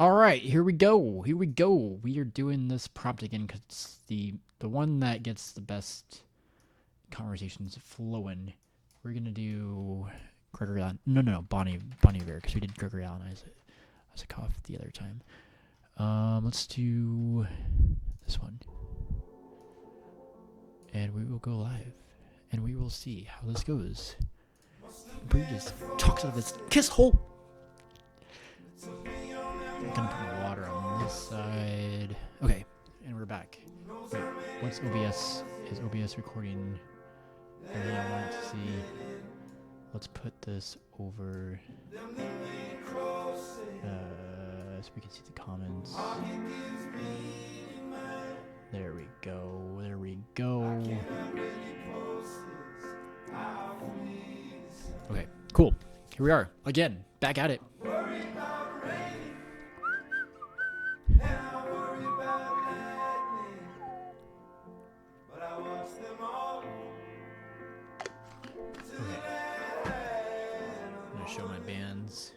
All right, here we go. Here we go. We are doing this prompt again because it's the one that gets the best conversations flowing. We're gonna do Gregory Allen. No, Bonnie Bear because we did Gregory Allen as a cough the other time. Let's do this one, and we will go live, and we will see how this goes. Bree just talks out of his kiss hole. I'm gonna put my water on this side. Okay, and we're back. Wait, what's OBS? Is OBS recording everything I want to see? Let's put this over so we can see the comments. There we go. There we go. Okay, cool. Here we are again, back at it. Show my bands.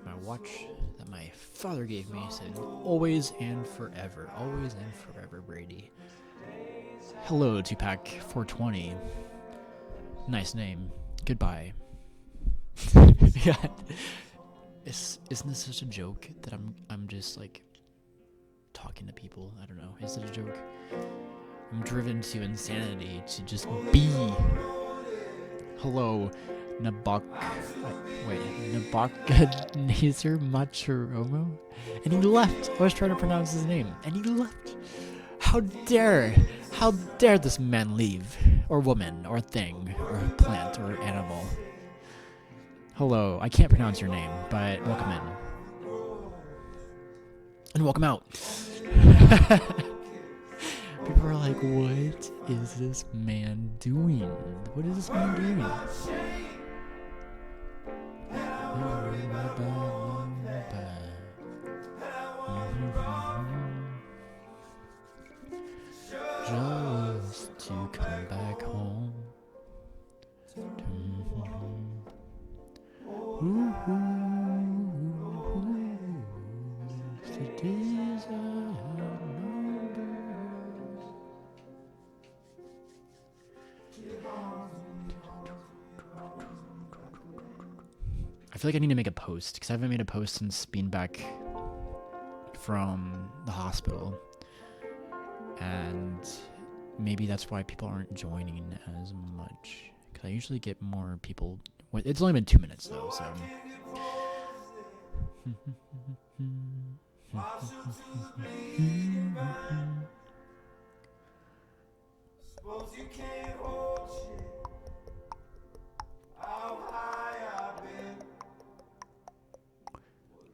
My watch that my father gave me said always and forever. Always and forever, Brady. Hello, Tupac 420. Nice name. Goodbye. Yeah. Isn't this such a joke that I'm just like talking to people? I don't know. Is it a joke? I'm driven to insanity to just be. Hello, Nabucodonosor Machuromo? And he left. I was trying to pronounce his name, and he left. How dare this man leave? Or woman, or thing, or plant, or animal. Hello, I can't pronounce your name, but welcome in. And welcome out. People are like, what is this man doing? What is this man doing? Just to come back home. I feel like I need to make a post because I haven't made a post since being back from the hospital, and maybe that's why people aren't joining as much because I usually get more people. It's only been 2 minutes though, so.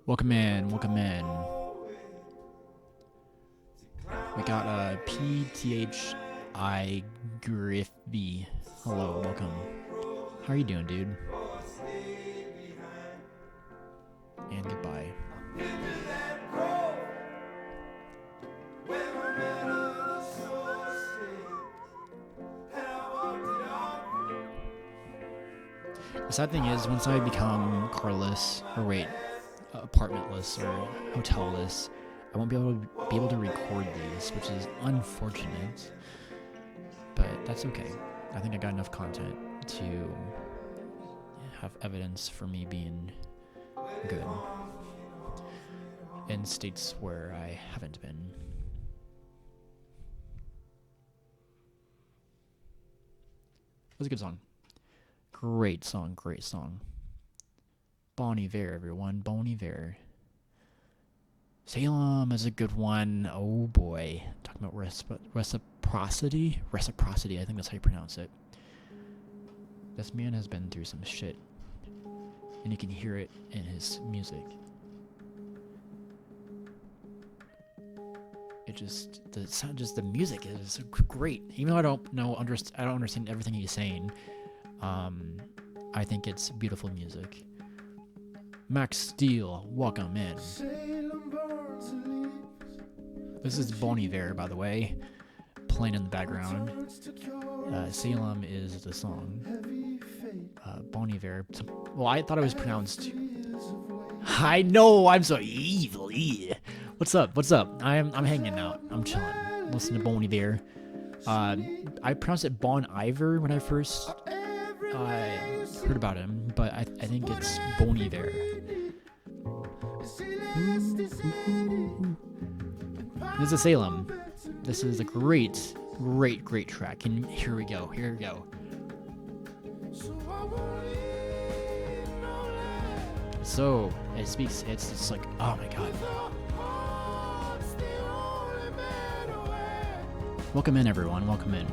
Welcome in. We got PTHI Griffy. Hello, welcome. How are you doing, dude? And goodbye. The sad thing is, once I become carless, apartmentless or hotelless, I won't be able to record these, which is unfortunate. But that's okay. I think I got enough content to have evidence for me being good in states where I haven't been. It was a good song. Great song. Bon Iver, everyone. Bon Iver. Salem is a good one. Oh boy. Talking about reciprocity? Reciprocity, I think that's how you pronounce it. This man has been through some shit. And you can hear it in his music. The music is great. Even though I don't understand everything he's saying. I think it's beautiful music. Max Steele, welcome in. This is Bon Iver, by the way, playing in the background. Salem is the song. Bon Iver. Well, I thought it was pronounced I know, I'm so evil. Yeah. What's up? What's up? I'm hanging out. I'm chilling. Listen to Boney Bear. I pronounced it Bon Iver when I first heard about him, but I think it's Boney Bear. This is Salem. This is a great track. And here we go. So it speaks. It's like, oh my god. Welcome in, everyone. Welcome in.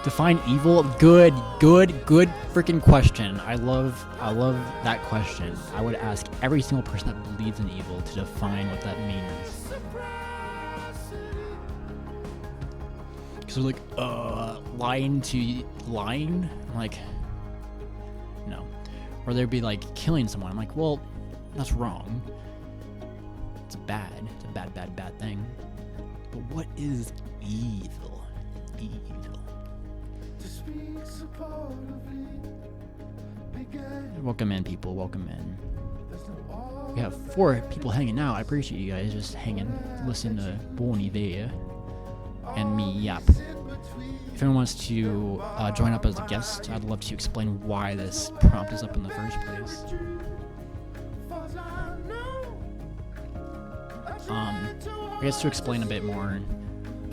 Define evil. Good freaking question. I love that question. I would ask every single person that believes in evil to define what that means. Because they're like, lying? I'm like, no. Or they'd be like killing someone. I'm like, well, that's wrong. It's bad thing. But what is evil? Welcome in, people. Welcome in. We have 4 people hanging out. I appreciate you guys just hanging, listening to Boney Bear and me yap. If anyone wants to join up as a guest, I'd love to explain why this prompt is up in the first place. I guess to explain a bit more,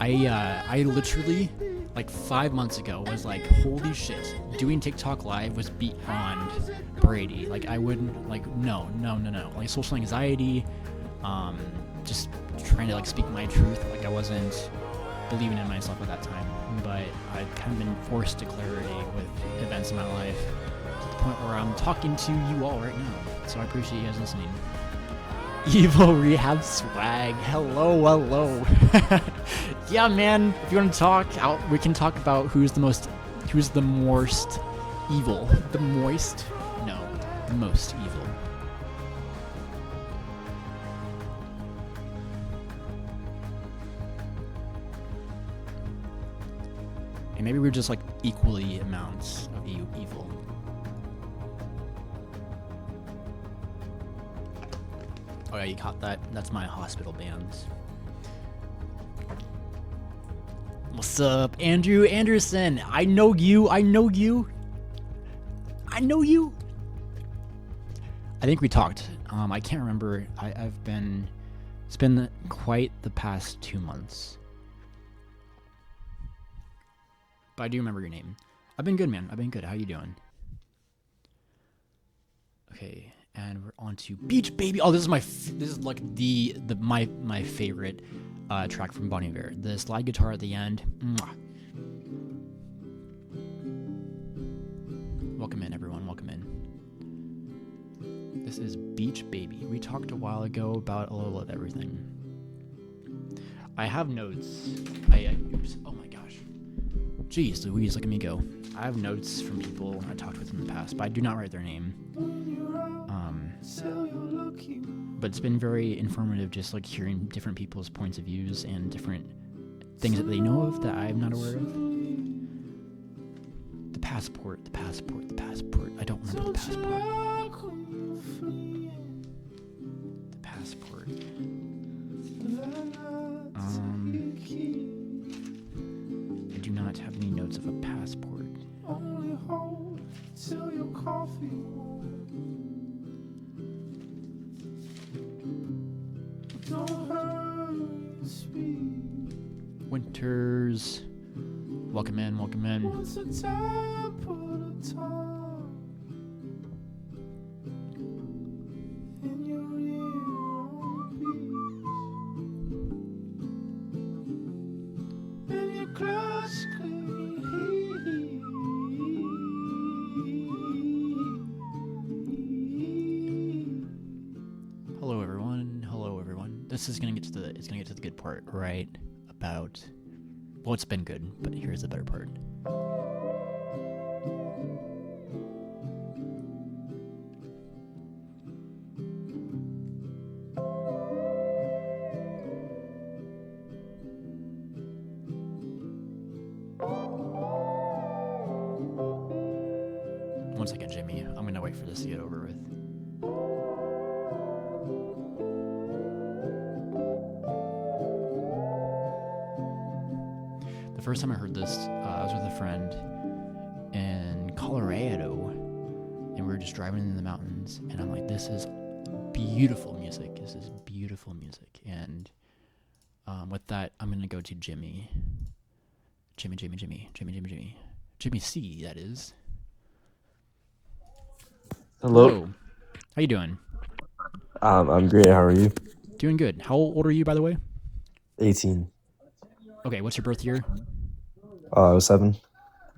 I literally, like 5 months ago, was like, holy shit, doing TikTok live was beyond Brady. Like, I wouldn't, like, no. Like, social anxiety, just trying to, like, speak my truth. Like, I wasn't believing in myself at that time, but I've kind of been forced to clarity with events in my life to the point where I'm talking to you all right now. So I appreciate you guys listening. Evil Rehab Swag. Hello. Yeah, man. If you want to talk, we can talk about who's the most evil. The most evil. And maybe we're just like equally amounts of evil. Oh yeah, you caught that? That's my hospital bands. What's up, Andrew Anderson? I know you. I think we talked. I can't remember. It's been quite the past 2 months. But I do remember your name. I've been good, man. I've been good. How you doing? Okay. And we're on to Beach Baby. Oh, this is like my favorite track from Bon Iver. The slide guitar at the end. Mwah. Welcome in, everyone. Welcome in. This is Beach Baby. We talked a while ago about a little of everything. I have notes. Oops. Oh my gosh. Jeez Louise, look at me go. I have notes from people I talked with in the past, but I do not write their name. But it's been very informative, just like hearing different people's points of views and different things that they know of that I'm not aware of. The passport. I don't remember the passport. I do not have any notes of a passport. Only hold till your coffee warm. Winters. Welcome in. What's the top of the top? And you're and your glass Hello everyone. This is gonna get to the good part, right? About, well, it's been good, but here's the better part. One second, Jimmy. I'm gonna wait for this to get over with. The first time I heard this, I was with a friend in Colorado, and we were just driving in the mountains, and I'm like, this is beautiful music. This is beautiful music. And with that, I'm going to go to Jimmy C, that is. Hello. How you doing? I'm great. How are you? Doing good. How old are you, by the way? 18. Okay, what's your birth year? I was 7.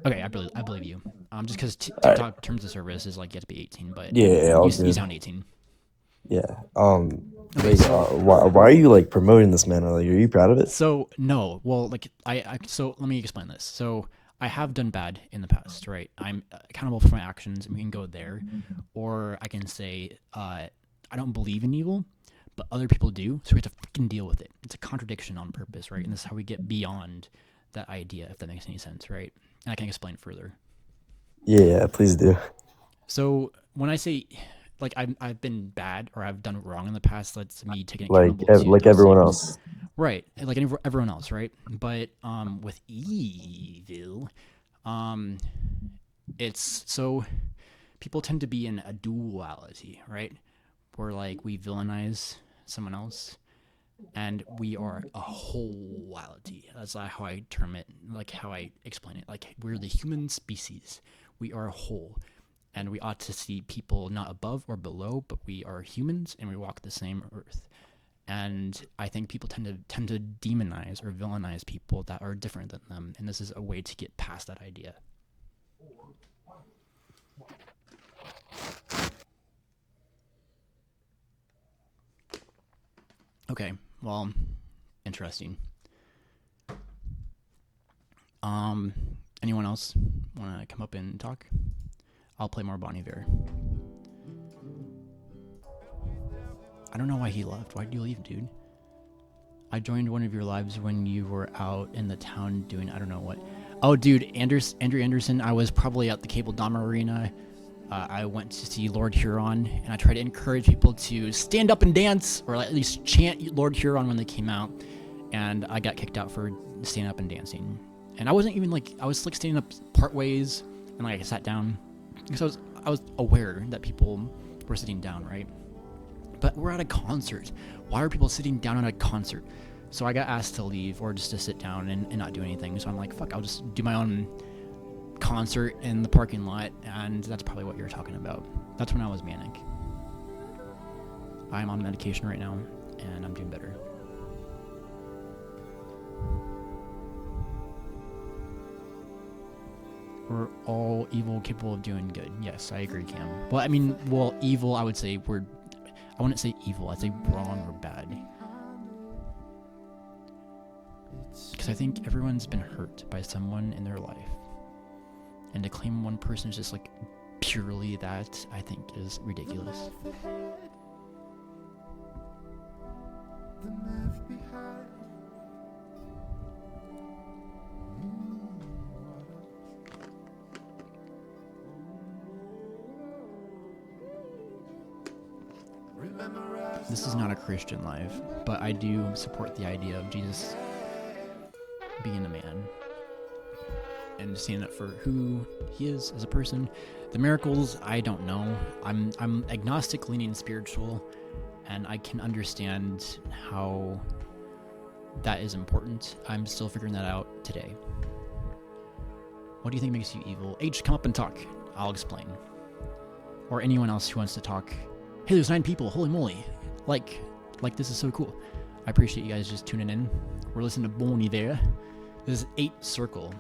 Okay, I believe you. Just because All right. TikTok terms of service is like you have to be 18, but Yeah, all you good. sound 18. Yeah. Okay, Like, so why are you like promoting this man? Like, are you proud of it? no, well, like so let me explain this. So I have done bad in the past, right? I'm accountable for my actions, and we can go there, or I can say I don't believe in evil, but other people do, so we have to fucking deal with it. It's a contradiction on purpose, right? And this is how we get beyond that idea, if that makes any sense, right? And I can explain further. Yeah, please do. So when I say like I've been bad or I've done wrong in the past, that's me taking accountable to Like those everyone things. else. Right, like everyone else, right? But with evil, um, it's so people tend to be in a duality, right? Where like we villainize someone else, and we are a wholeality. That's how I term it, like how I explain it. Like we're the human species. We are a whole, and we ought to see people not above or below, but we are humans, and we walk the same earth. And I think people tend to demonize or villainize people that are different than them, and this is a way to get past that idea. Okay, well, interesting. Um, anyone else want to come up and talk? I'll play more Bon Iver. I don't know why he left. Why did you leave, dude? I joined one of your lives when you were out in the town doing I don't know what. Oh, dude, Andrew Anderson. I was probably at the Cable Dom Arena. I went to see Lord Huron, and I tried to encourage people to stand up and dance, or at least chant Lord Huron when they came out. And I got kicked out for standing up and dancing. And I wasn't even like I was like standing up part ways, and like I sat down because I was aware that people were sitting down, right? But we're at a concert. Why are people sitting down at a concert? So I got asked to leave or just to sit down and not do anything. So I'm like, fuck, I'll just do my own concert in the parking lot. And that's probably what you're talking about. That's when I was manic. I'm on medication right now, and I'm doing better. We're all evil, capable of doing good. Yes, I agree, Cam. Well, I mean, evil, I would say I wouldn't say evil, I'd say wrong or bad. Because I think everyone's been hurt by someone in their life. And to claim one person is just like purely that, I think is ridiculous. This is not a Christian life, but I do support the idea of Jesus being a man and standing up for who he is as a person. The miracles, I don't know. I'm agnostic, leaning spiritual, and I can understand how that is important. I'm still figuring that out today. What do you think makes you evil? H, come up and talk. I'll explain. Or anyone else who wants to talk. Hey, there's 9 people. Holy moly. Like this is so cool. I appreciate you guys just tuning in. We're listening to Bon Iver. This is 8 Circle.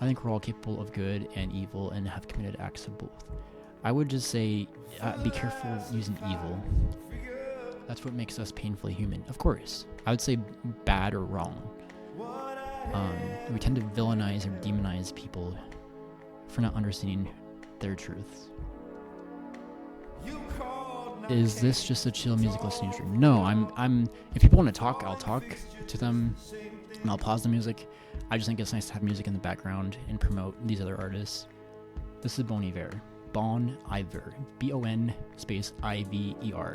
I think we're all capable of good and evil and have committed acts of both. I would just say be careful using evil. That's what makes us painfully human. Of course. I would say bad or wrong. We tend to villainize or demonize people for not understanding their truths. Is this just a chill music listening stream? No, I'm if people want to talk, I'll talk to them and I'll pause the music. I just think it's nice to have music in the background and promote these other artists. This is Bon Iver. Bon Iver. B-O-N space I-V-E-R.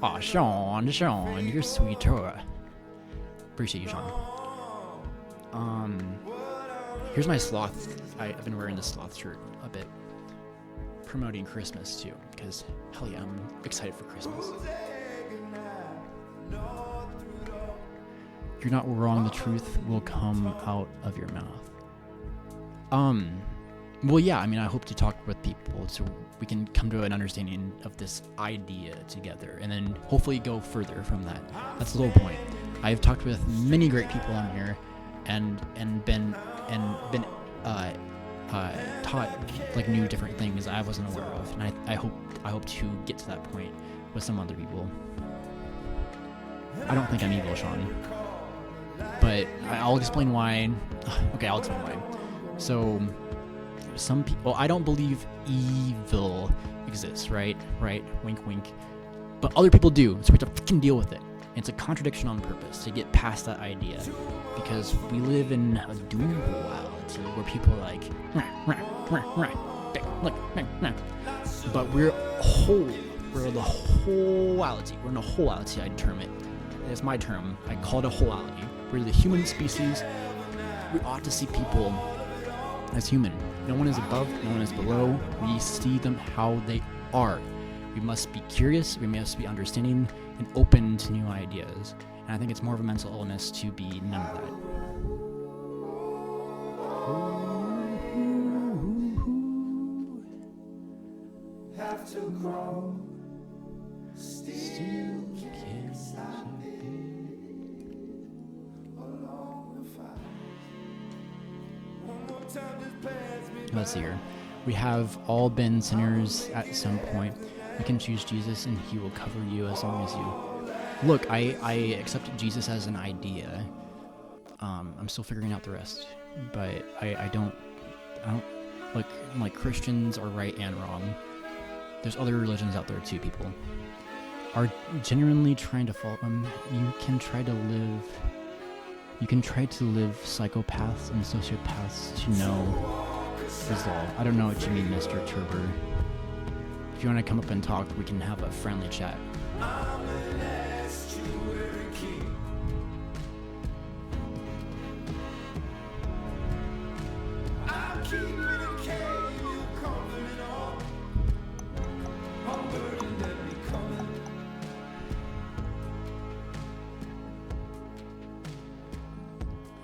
Aw, Sean, you're sweet. Appreciate you, Sean. Here's my sloth. I've been wearing this sloth shirt a bit, promoting Christmas too, because hell yeah, I'm excited for Christmas. You're not wrong. The truth will come out of your mouth. Well, yeah. I mean, I hope to talk with people so we can come to an understanding of this idea together, and then hopefully go further from that. That's the whole point. I've talked with many great people on here, and been taught like new different things I wasn't aware of, and I hope to get to that point with some other people. I don't think I'm evil, Sean, but I'll explain why. Okay, I'll explain why. So, some people, I don't believe evil exists, right? Wink, wink. But other people do, so we have to fucking deal with it. It's a contradiction on purpose to get past that idea, because we live in a duality where people are like, but we're whole. We're the wholeality. We're in a wholeality, I'd term it. It's my term. I call it a wholeality. We're the human species. We ought to see people as human. No one is above, no one is below. We see them how they are. We must be curious, we must be understanding and open to new ideas. And I think it's more of a mental illness to be none of that. Have to crawl, still can't stop it. Let's see here. We have all been sinners at some point. You can choose Jesus and he will cover you as long as you... Look, I accepted Jesus as an idea. I'm still figuring out the rest. But I don't look, like, Christians are right and wrong. There's other religions out there too, people. Are genuinely trying to follow them. You can try to live psychopaths and sociopaths to know resolve. I don't know what you mean, Mr. Turber. If you want to come up and talk, we can have a friendly chat.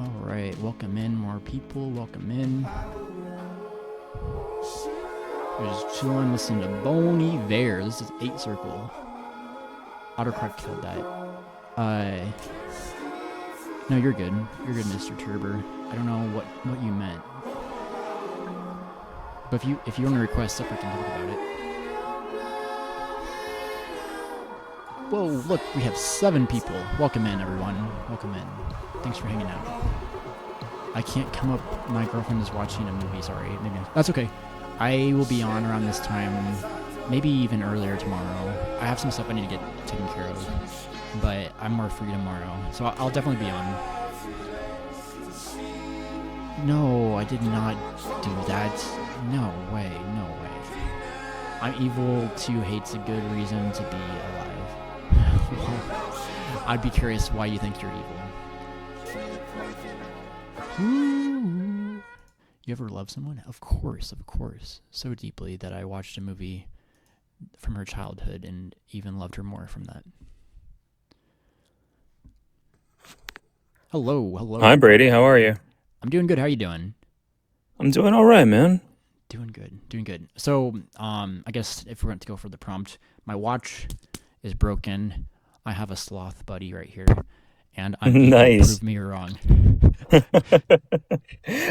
Alright, welcome in, more people, welcome in. We're just chilling, listening to Bon Iver. This is 8 Circle. Autocorrect killed that. No, you're good. You're good, Mr. Turber. I don't know what you meant. But if you want to request up, we can talk about it. Whoa, look, we have 7 people. Welcome in, everyone. Welcome in. Thanks for hanging out. I can't come up. My girlfriend is watching a movie, sorry. Maybe that's okay. I will be on around this time, maybe even earlier tomorrow. I have some stuff I need to get taken care of, but I'm more free tomorrow, so I'll definitely be on. No, I did not do that. No way, no way. I'm evil to hate's a good reason to be alive. Well, I'd be curious why you think you're evil. Ooh. You ever love someone? Of course. So deeply that I watched a movie from her childhood and even loved her more from that. Hello. Hi, Brady. How are you? I'm doing good. How are you doing? I'm doing all right, man. Doing good. So, I guess if we're going to go for the prompt, my watch is broken. I have a sloth buddy right here, and I'm Nice. Prove me wrong.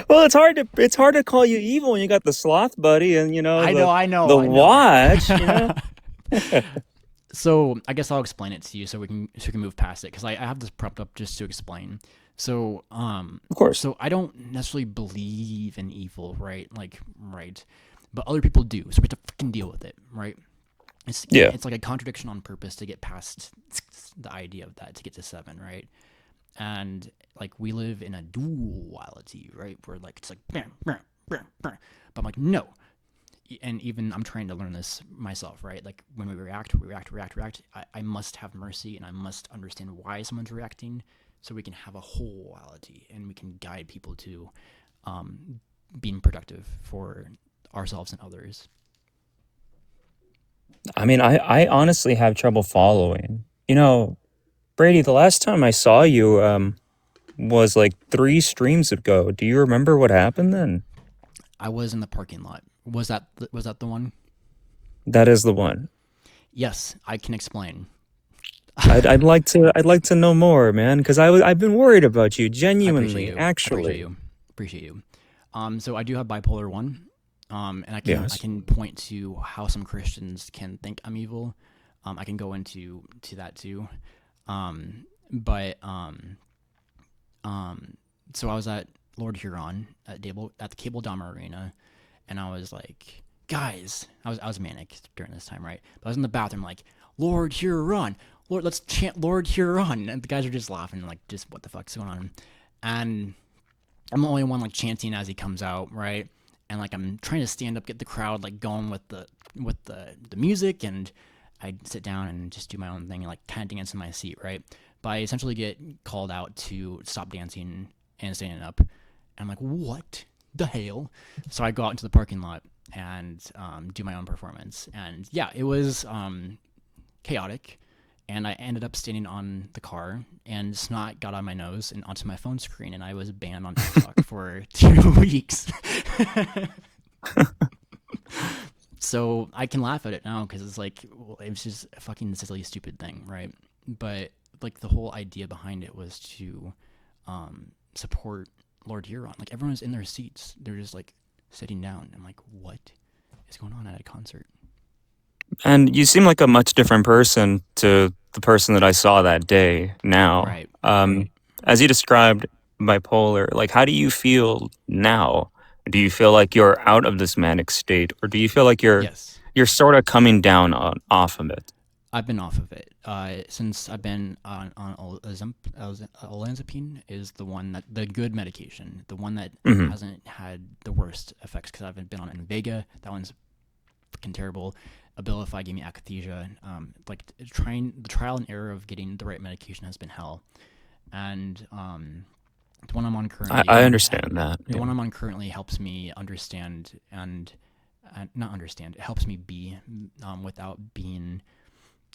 Well, it's hard to call you evil when you got the sloth buddy and I know. watch. You know? So I guess I'll explain it to you so we can move past it, because I have this prepped up just to explain. So Of course. So I don't necessarily believe in evil, right? Right. But other people do, so we have to fucking deal with it, right? It's like a contradiction on purpose to get past the idea of that, to get to 7, right? And like we live in a duality, right? Where like it's like but I'm like, no. And even I'm trying to learn this myself, right? Like when we react, I must have mercy and I must understand why someone's reacting so we can have a wholeality and we can guide people to um, being productive for ourselves and others. I mean, I honestly have trouble following. You know, Brady, the last time I saw you was like 3 streams ago. Do you remember what happened then? I was in the parking lot. Was that the one? That is the one. Yes, I can explain. I'd like to know more, man, because I've been worried about you I appreciate genuinely, you. I appreciate actually. you. Appreciate you. So I do have bipolar one. And I Yes. can point to how some Christians can think I'm evil. I can go into to that too. But so I was at Lord Huron at the Cable Dama Arena, and I was like, guys, I was manic during this time, right? But I was in the bathroom like, Lord Huron, Lord, let's chant Lord Huron, and the guys are just laughing like, just what the fuck's going on? And I'm the only one like chanting as he comes out, right? And like I'm trying to stand up, get the crowd like going with the music, and I sit down and just do my own thing, and like kind of dance in my seat, right? But I essentially get called out to stop dancing and standing up, and I'm like, what the hell? So I go out into the parking lot and do my own performance, and yeah, it was chaotic. And I ended up standing on the car, and snot got on my nose and onto my phone screen, and I was banned on TikTok for 2 weeks. So I can laugh at it now because it's like, well, it was just a fucking silly, stupid thing, right? But like the whole idea behind it was to support Lord Huron. Like everyone was in their seats, they're just like sitting down. I'm like, what is going on at a concert? And you seem like a much different person to the person that I saw that day now. Right. As you described bipolar, like how do you feel now? Do you feel like you're out of this manic state, or do you feel like Yes. you're sort of coming down on off of it? I've been off of it since I've been on olanzapine is the one that the good medication, the one that Hmm. hasn't had the worst effects because I've been on Invega. That one's fucking terrible. Abilify gave me akathisia. Like trying the trial and error of getting the right medication has been hell. And the one I'm on I currently, understand that. the Yeah. one I'm on currently helps me understand and not understand. It helps me be without being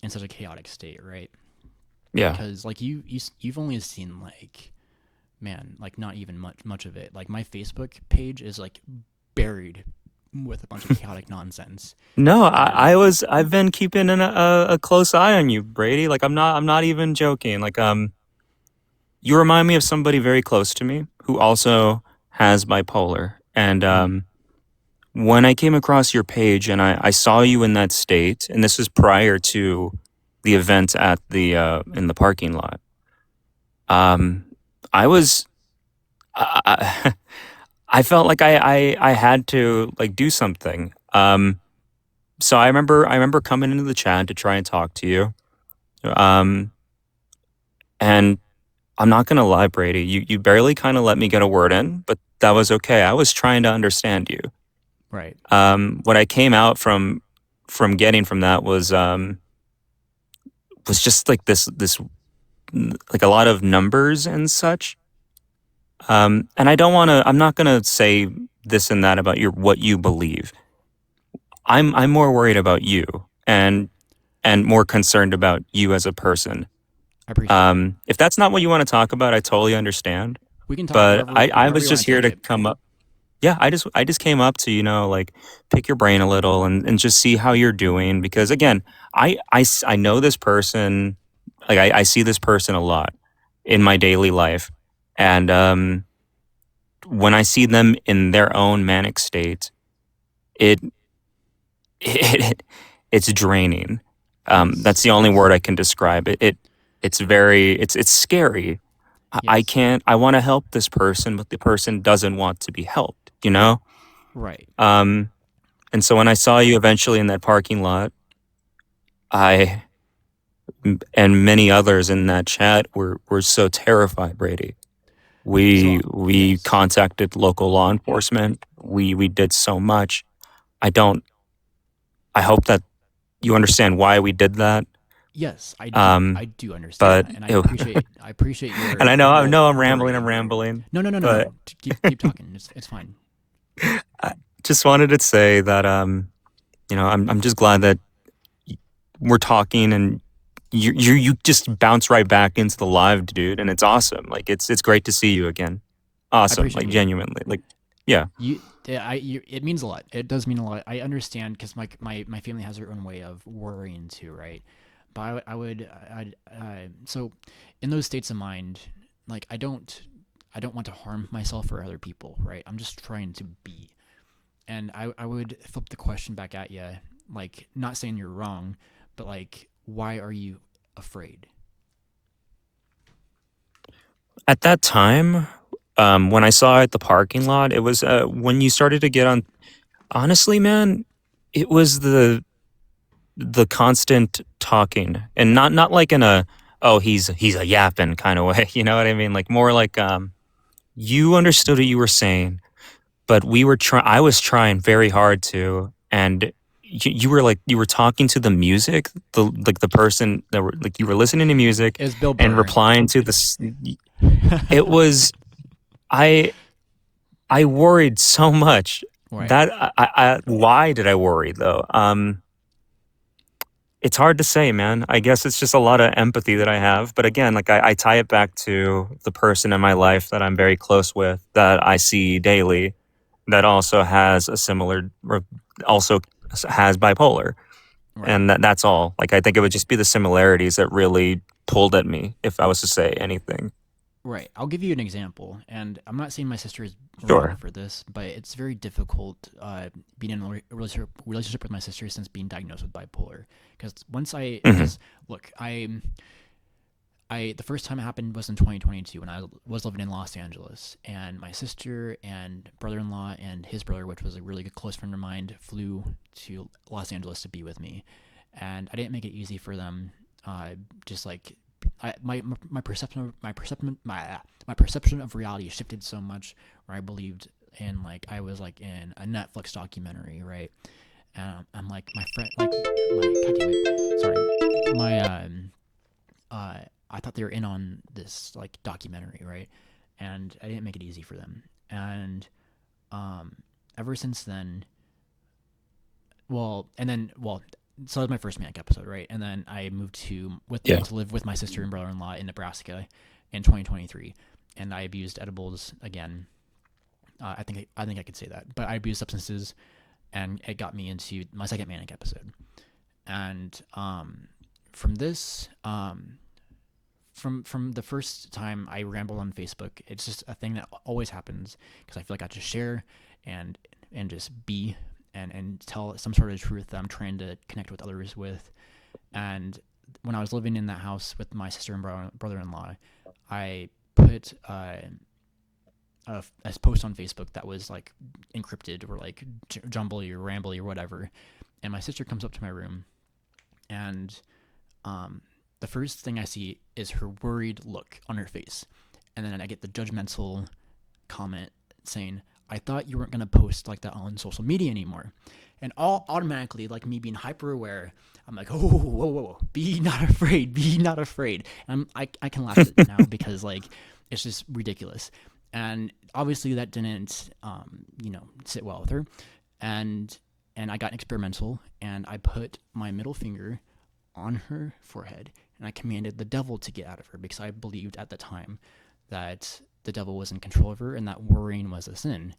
in such a chaotic state, right? Yeah. Because like you've only seen like, man, like not even much of it. Like my Facebook page is like buried with a bunch of chaotic nonsense. No, And I've been keeping a close eye on you, Brady. Like I'm not even joking. Like you remind me of somebody very close to me who also has bipolar. And mm, when I came across your page and I saw you in that state, and this was prior to the event at the in the parking lot, um, I was I, I felt like I had to like do something. So I remember coming into the chat to try and talk to you. Um, and I'm not gonna lie, Brady, you barely kind of let me get a word in, but that was okay. I was trying to understand you. right, What I came out from getting from that was just like this like a lot of numbers and such. And I don't want to. I'm not gonna say this and that about your what you believe. I'm more worried about you and more concerned about you as a person. I appreciate that. If that's not what you want to talk about, I totally understand. We can talk But I wherever was you want just to here take to it. come up. Yeah, I just came up to, like pick your brain a little and just see how you're doing because again, I know this person, like I see this person a lot in my daily life. And when I see them in their own manic state, it it it's draining. That's Yes, the only word yes, I can describe it. It's very it's scary. I yes. can't I want to help this person, but the person doesn't want to be helped, you know? Right. Um and so when I saw you eventually in that parking lot, I and many others in that chat were so terrified, Brady. So We yes, contacted local law enforcement. We did so much. I don't I hope that you understand why we did that. Yes, I do. Um, I do understand but that, and I it, appreciate. I appreciate and your I know I well know I'm rambling. I'm worrying. rambling, No, no, no, no, but no. Keep talking. It's fine. I just wanted to say that I'm just glad that we're talking and you just bounce right back into the live, dude, and it's awesome. Like it's great to see you again. I Awesome, appreciate like you. genuinely, like yeah, It means a lot. It does mean a lot. I understand because my family has their own way of worrying too, right? But so in those states of mind, like I don't want to harm myself or other people, right? I'm just trying to be, and I would flip the question back at you, like not saying you're wrong, but like why are you afraid? at that time, when I saw it at the parking lot, it was when you started to get on. Honestly, man, it was the constant talking, and not like in a oh he's a yapping kind of way. You know what I mean? Like more like you understood what you were saying, but we were trying. I was trying very hard to, and you were like you were talking to the music, the person that were like you were listening to music Is Bill and Burr? replying to this. It was I I worried so much Right, that why did I worry though? It's hard to say, man. I guess it's just a lot of empathy that I have. But again, like I tie it back to the person in my life that I'm very close with, that I see daily, that also has a similar, or also has bipolar. right. And that's all. Like I think it would just be the similarities that really pulled at me if I was to say anything. Right. I'll give you an example, and I'm not saying my sister is wrong Sure. for this, but it's very difficult being in a relationship with my sister since being diagnosed with bipolar. Hmm. Because look, the first time it happened was in 2022 when I was living in Los Angeles, and my sister and brother-in-law and his brother, which was a really good close friend of mine, flew to Los Angeles to be with me, and I didn't make it easy for them. Just like my perception of reality shifted so much where I believed in like I was like in a Netflix documentary, right? And I'm like my friend, like my God damn it, sorry, my uh, I thought they were in on this like documentary, right? And I didn't make it easy for them. And um, ever since then, so that was my first Manic episode, right? And then I moved Yeah. to live with my sister and brother-in-law in Nebraska in 2023, and I abused edibles again. I think I could say that, but I abused substances, and it got me into my second Manic episode. And from this, from the first time I rambled on Facebook, it's just a thing that always happens because I feel like I just share and just be and tell some sort of truth that I'm trying to connect with others with. And when I was living in that house with my sister and brother-in-law, I put a post on Facebook that was like encrypted or like jumbly or rambly or whatever. And my sister comes up to my room, and um, the first thing I see is her worried look on her face. And then I get the judgmental comment saying, I thought you weren't going to post like that on social media anymore. And all automatically, like me being hyper aware, I'm like, oh, whoa, whoa, whoa, be not afraid, be not afraid. And I can laugh at it now because like it's just ridiculous. And obviously that didn't, sit well with her. And I got experimental, and I put my middle finger on her forehead, and I commanded the devil to get out of her because I believed at the time that the devil was in control of her and that worrying was a sin.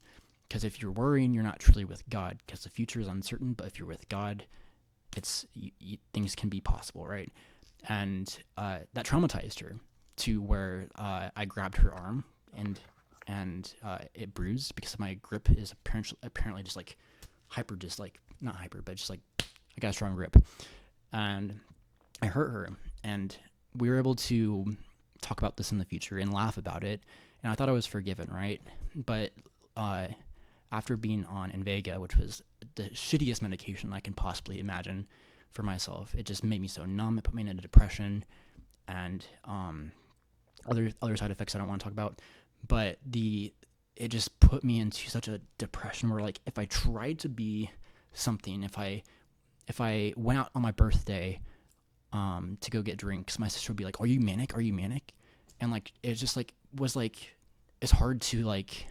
Because if you're worrying, you're not truly with God because the future is uncertain. But if you're with God, things can be possible, right? And that traumatized her to where I grabbed her arm and it bruised because my grip is apparently just like hyper, just like not hyper, but just like I got a strong grip, and I hurt her, and we were able to talk about this in the future and laugh about it, and I thought I was forgiven, right? But uh, after being on Invega, which was the shittiest medication I can possibly imagine for myself, it just made me so numb. It put me in a depression, and other side effects I don't want to talk about. But it just put me into such a depression where like if I tried to be something, if I went out on my birthday to go get drinks, my sister would be like, "Are you manic? Are you manic?" And like it just like was like it's hard to like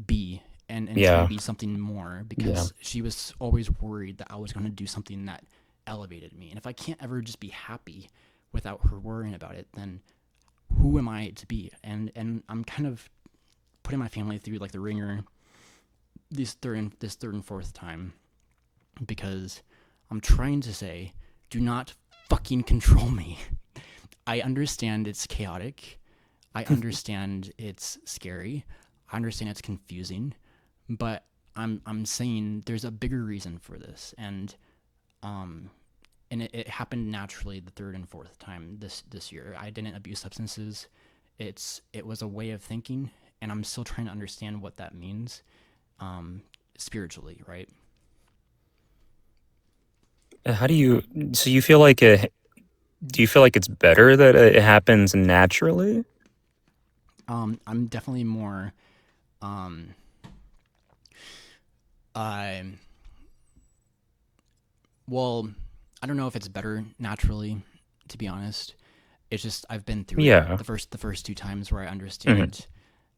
be and try to Yeah. be something more Yeah. because she was always worried that I was going to do something that elevated me. And if I can't ever just be happy without her worrying about it, then who am I to be? And I'm kind of putting my family through like the ringer this third and fourth time because I'm trying to say, do not fucking control me. I understand it's chaotic. I understand it's scary. I understand it's confusing, but I'm saying there's a bigger reason for this, um, and it happened naturally the third and fourth time this year. I didn't abuse substances. It was a way of thinking, and I'm still trying to understand what that means, spiritually, right? How do you? So you feel like it? Do you feel like it's better that it happens naturally? I'm definitely more, um, I well, I don't know if it's better naturally, to be honest. It's just I've been through it Yeah. the first two times where I Hmm. understand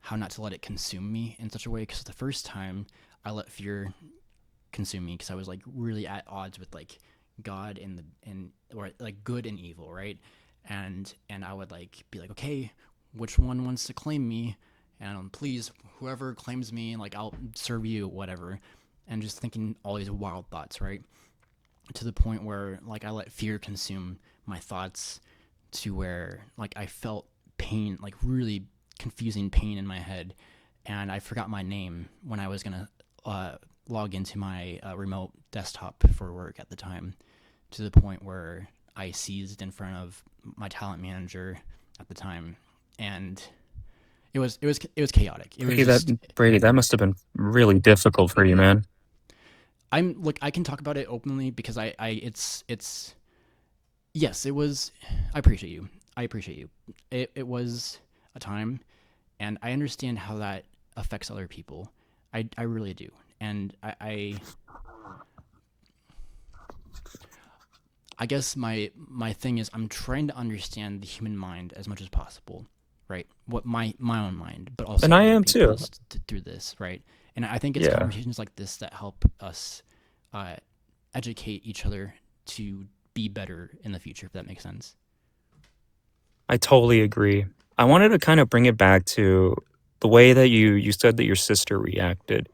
how not to let it consume me in such a way. Because the first time I let fear consume me because I was like really at odds with like God and or like good and evil, right? And I would like be like, okay, which one wants to claim me? And please, whoever claims me, like I'll serve you, whatever. And just thinking all these wild thoughts, right? To the point where like I let fear consume my thoughts to where like I felt pain, like really confusing pain in my head, and I forgot my name when I was gonna log into my remote desktop for work at the time, to the point where I seized in front of my talent manager at the time, and it was chaotic. It was Brady, that just Brady, that must have been really difficult for you, man. I'm like I can talk about it openly because I it's yes, it was. I appreciate you. I appreciate you. It was a time, and I understand how that affects other people. I really do, and I guess my thing is I'm trying to understand the human mind as much as possible, right? What my own mind, but And also I other am too. people's through this, right? And I think it's Yeah. conversations like this that help us uh, educate each other to be better in the future, if that makes sense. I totally agree. I wanted to kind of bring it back to the way that you said that your sister reacted,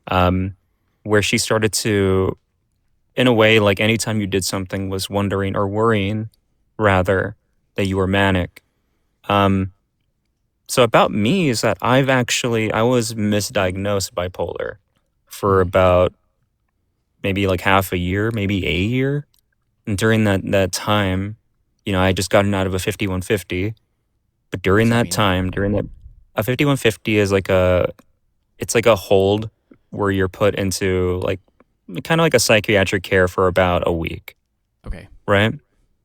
um, where she started to, in a way, like anytime you did something, was wondering or worrying, rather, that you were manic. Um, so about me is that I was misdiagnosed bipolar for Mm-hmm. about maybe like half a year, maybe a year. And during that time, I had just gotten out of a 5150. But during What's that that mean? time, a 5150 is like it's like a hold where you're put into like kind of like a psychiatric care for about a week, Okay. right?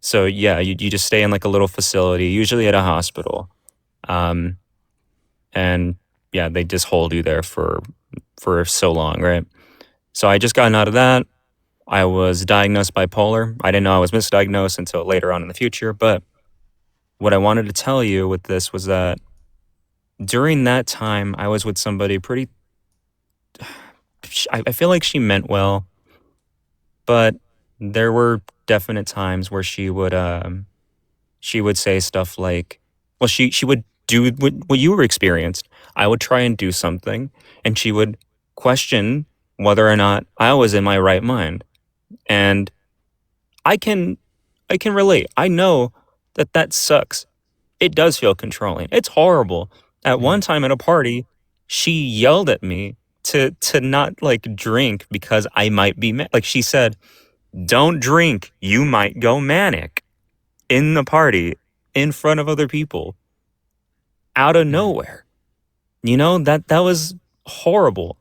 So yeah, you just stay in like a little facility, usually at a hospital. Um, and yeah, they just hold you there for so long, right? So I just gotten out of that. I was diagnosed bipolar. I didn't know I was misdiagnosed until later on in the future. But what I wanted to tell you with this was that during that time, I was with somebody pretty. I feel like she meant well, but there were definite times where she would say stuff like, well, she would do what you were experienced. I would try and do something, and she would question whether or not I was in my right mind. And I can I can relate. I know that sucks. It does feel controlling. It's horrible. At Mm-hmm. one time at a party, she yelled at me to not like drink because I might be like she said, "Don't drink. You might go manic." In the party in front of other people out of Mm-hmm. nowhere. That was horrible.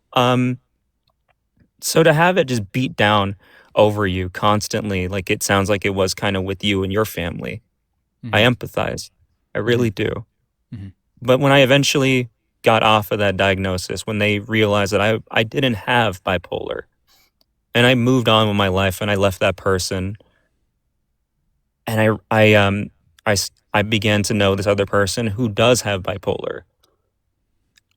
So to have it just beat down over you constantly, like it sounds like it was kind of with you and your family. I Mm-hmm. empathize. I Mm-hmm. really do. Mm-hmm. But when I eventually got off of that diagnosis, when they realized that I didn't have bipolar and I moved on with my life and I left that person, and I began to know this other person who does have bipolar.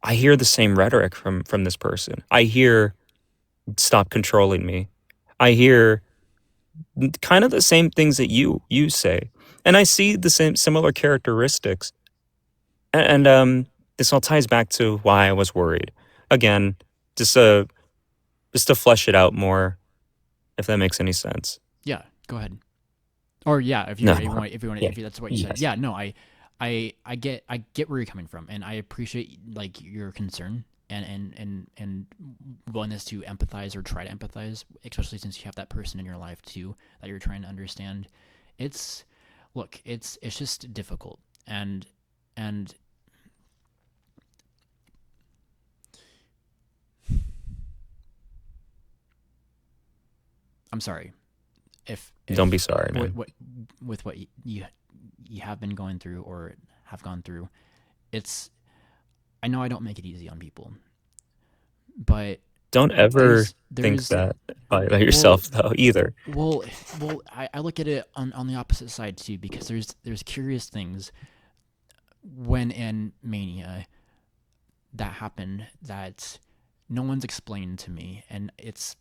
I hear the same rhetoric from this person. I hear stop controlling me. I hear kind of the same things that you say, and I see the same similar characteristics. And this all ties back to why I was worried. Again, just just to flesh it out more, if that makes any sense. Yeah, go ahead. Or yeah, if No. if you want, Yeah. if that's what you said. Yes. Yeah, no, I get where you're coming from, and I appreciate like your concern and willingness to empathize or try to empathize, especially since you have that person in your life too that you're trying to understand. It's look, it's just difficult, and I'm sorry Don't be if sorry, man. what with what you have been going through or have gone through. It's I know I don't make it easy on people, but Don't ever think there's that about well yourself though either. well I look at it on the opposite side too, because there's curious things when in Mania that happen that no one's explained to me, and it's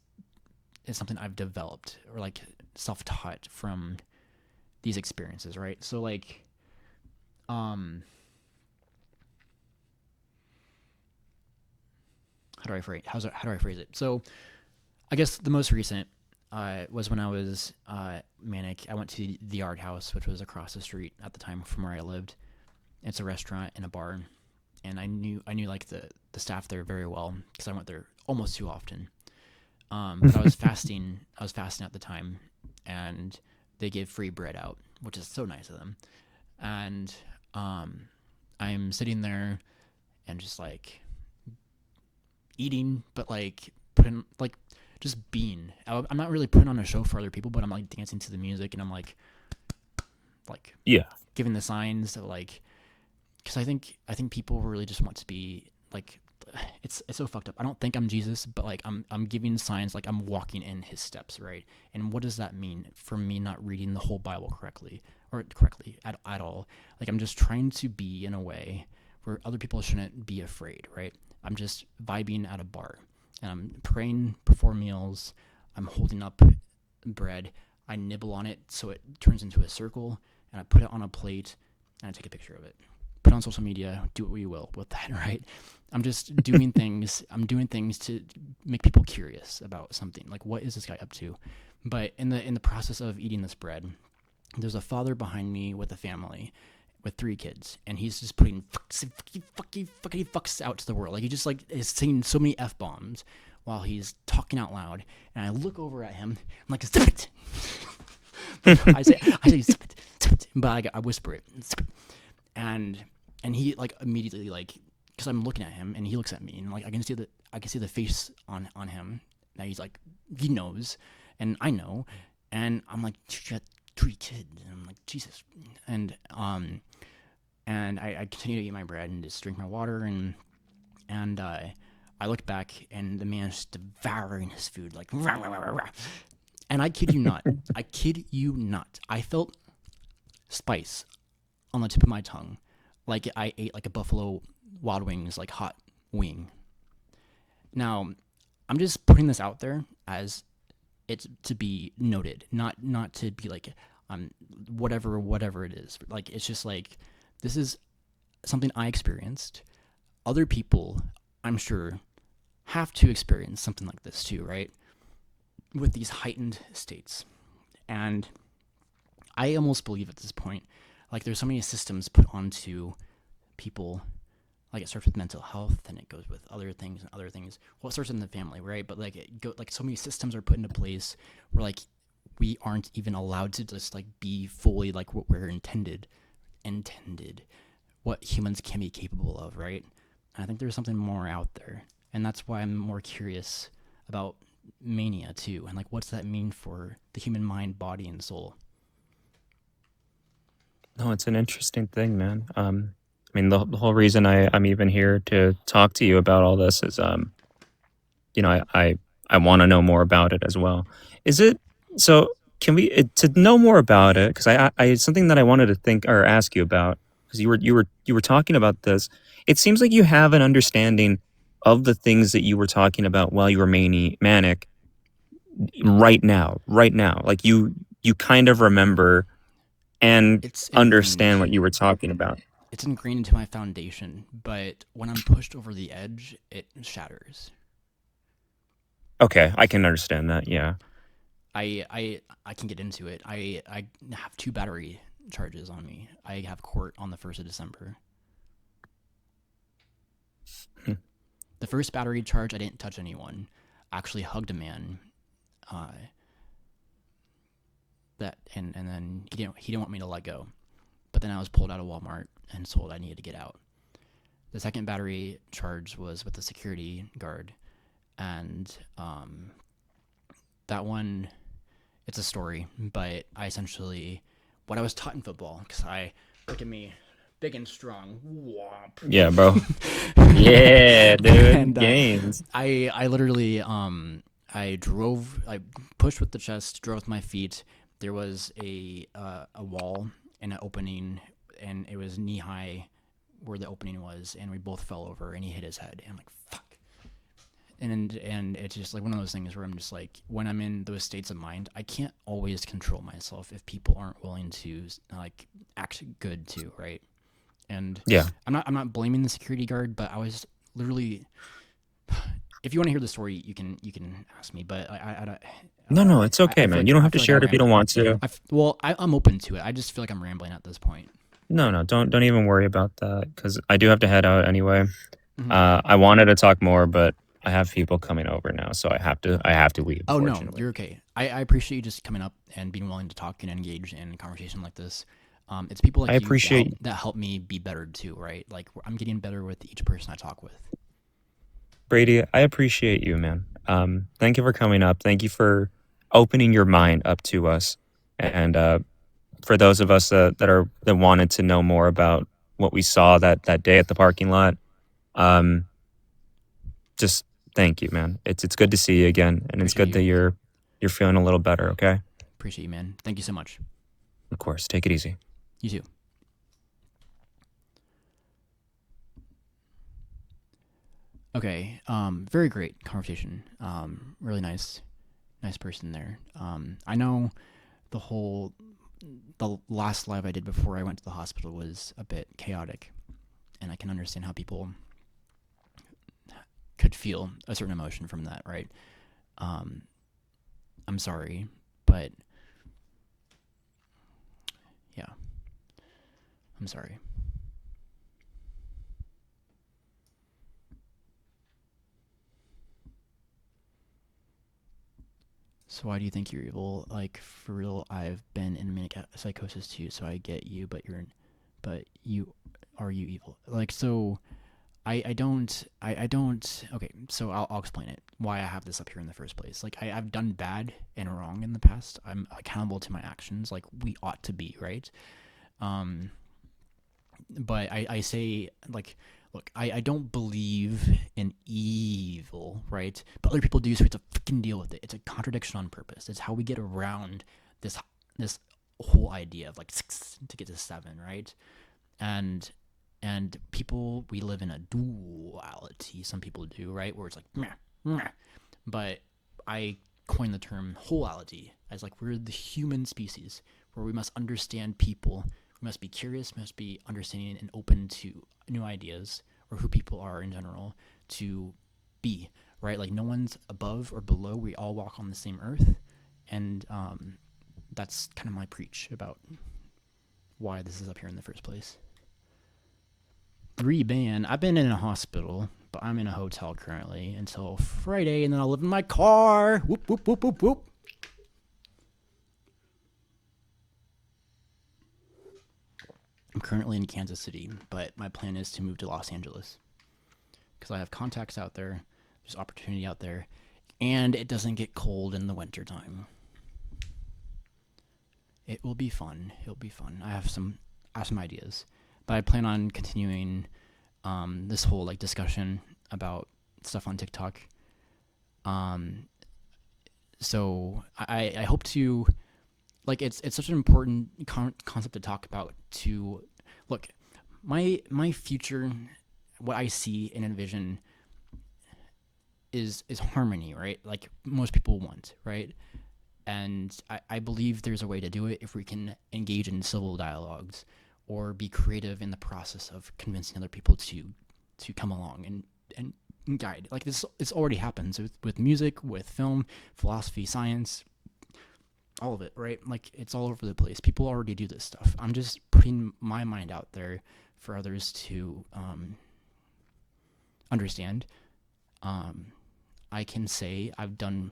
something I've developed or like self-taught from these experiences, right? So like um how do I phrase it? So I guess the most recent was when I was manic. I went to the Art House, which was across the street at the time from where I lived. It's a restaurant and a bar, and I knew like the staff there very well because I went there almost too often. But I was fasting. I was fasting at the time, and they gave free bread out, which is so nice of them. And I'm sitting there and just like eating, but like putting like just being. I'm not really putting on a show for other people, but I'm like dancing to the music, and I'm like Yeah. giving the signs of like, because I think people really just want to be like, it's so fucked up. I don't think I'm Jesus, but like I'm giving signs like I'm walking in his steps, right? And what does that mean for me not reading the whole Bible correctly or correctly at all? Like I'm just trying to be in a way where other people shouldn't be afraid, right? I'm just vibing at a bar, and I'm praying before meals. I'm holding up bread. I nibble on it so it turns into a circle, and I put it on a plate, and I take a picture of it. Put it on social media. Do what you will with that, right? I'm just doing things. I'm doing things to make people curious about something. Like, what is this guy up to? But in the process of eating this bread, there's a father behind me with a family with 3 kids, and he's just putting fucks out to the world. Like he just like is saying so many f bombs while he's talking out loud. And I look over at him. I'm like, zip it. I say zip it, but I whisper it, zip it. And he like immediately like, because I'm looking at him and he looks at me, and like I can see the face on him that he's like, he knows, and I know, and I'm like, shit, 3 kids, and I'm like, Jesus. And I continue to eat my bread and just drink my water, and I look back, and the man is devouring his food like rah, rah, rah, rah. And I kid you not, I felt spice on the tip of my tongue, like I ate like a Buffalo Wild Wings like hot wing. Now, I'm just putting this out there as it's to be noted, not to be like whatever it is. Like it's just like, this is something I experienced. Other people, I'm sure, have to experience something like this too, right? With these heightened states. And I almost believe at this point, like there's so many systems put onto people. Like it starts with mental health, and it goes with other things and other things. Well, it starts in the family, right? But like like so many systems are put into place where like we aren't even allowed to just like be fully like what we're intended, what humans can be capable of, right? And I think there's something more out there, and that's why I'm more curious about mania too, and like what's that mean for the human mind, body, and soul. No, it's an interesting thing, man. I mean, the whole reason I'm even here to talk to you about all this is, you know, I want to know more about it as well. Is it so? can we to know more about it? Because I it's something that I wanted to think or ask you about because you were talking about this. It seems like you have an understanding of the things that you were talking about while you were manic right now. Like you kind of remember and It's understand ingrained. what you were talking about. It's ingrained into my foundation, but when I'm pushed over the edge, it shatters. Okay, I can understand that. Yeah. I can get into it. I have 2 battery charges on me. I have court on the 1st of December. Hmm. The first battery charge, I didn't touch anyone. I actually hugged a man. That and then he didn't want me to let go. But then I was pulled out of Walmart and told I needed to get out. The second battery charge was with the security guard, and that one, it's a story, but I essentially, what I was taught in football, because look at me, big and strong, whomp. Yeah, bro. Yeah, dude. And Gains. I literally, I pushed with the chest, drove with my feet. There was a wall and an opening, and it was knee high where the opening was, and we both fell over, and he hit his head, and I'm like, fuck. And it's just like one of those things where I'm just like, when I'm in those states of mind, I can't always control myself if people aren't willing to like act good too, right? And Yeah. I'm not blaming the security guard, but I was literally. If you want to hear the story, you can ask me, but I don't. No, it's okay, man. You don't have to share it if you don't want to. I'm open to it. I just feel like I'm rambling at this point. No, don't even worry about that because I do have to head out anyway. Mm-hmm. I wanted to talk more, but I have people coming over now, so I have to leave. Oh no, you're okay. I appreciate you just coming up and being willing to talk and engage in a conversation like this. It's people like I appreciate that help me be better too, right? Like I'm getting better with each person I talk with. Brady. I appreciate you, man. Thank you for coming up. Thank you for opening your mind up to us, and for those of us that wanted to know more about what we saw that day at the parking lot. Just thank you, man. It's good to see you again, and it's good that you're feeling a little better. Okay. Appreciate you, man. Thank you so much. Of course. Take it easy. You too. Okay. Very great conversation. Really nice person there. I know the last live I did before I went to the hospital was a bit chaotic, and I can understand how people could feel a certain emotion from that, right? I'm sorry, but yeah, I'm sorry. So why do you think you're evil? Like, for real, I've been in manic psychosis too, so I get you, but are you evil? Like, so I don't, okay, so I'll explain it, why I have this up here in the first place. Like, I've done bad and wrong in the past. I'm accountable to my actions, like we ought to be, right? But I say, like, look, I don't believe in evil, right? But other people do, so we have to freaking deal with it. It's a contradiction on purpose. It's how we get around this whole idea of like 6 to get to 7, right? And people, we live in a duality. Some people do, right? Where it's like, meh, meh. But I coined the term wholeality as like we're the human species where we must understand people. We must be curious, must be understanding and open to new ideas or who people are in general to be, right? Like no one's above or below. We all walk on the same earth. And that's kind of my preach about why this is up here in the first place. Reband. I've been in a hospital, but I'm in a hotel currently until Friday, and then I'll live in my car. Whoop, whoop, whoop, whoop, whoop. I'm currently in Kansas City, but my plan is to move to Los Angeles because I have contacts out there. There's opportunity out there, and it doesn't get cold in the wintertime. It will be fun. It'll be fun. I have some ideas, but I plan on continuing this whole like discussion about stuff on TikTok. So I hope to like it's such an important concept to talk about. To look, my future, what I see and envision is harmony, right? Like most people want, right? And I believe there's a way to do it if we can engage in civil dialogues or be creative in the process of convincing other people to come along and guide. Like this already happens with music, with film, philosophy, science, all of it, right? Like it's all over the place. People already do this stuff. I'm just putting my mind out there for others to understand. I can say I've done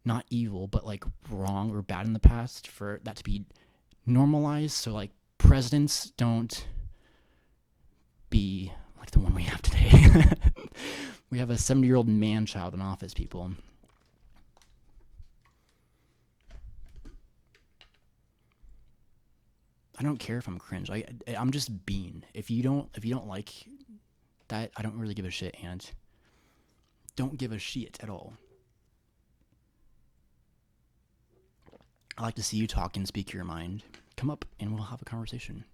not evil, but like wrong or bad in the past for that to be normalized. So like presidents don't be like the one we have today. We have a 70-year-old man child in office, people. I don't care if I'm cringe. I'm just being. If you don't like that, I don't really give a shit, and don't give a shit at all. I like to see you talk and speak your mind. Come up and we'll have a conversation.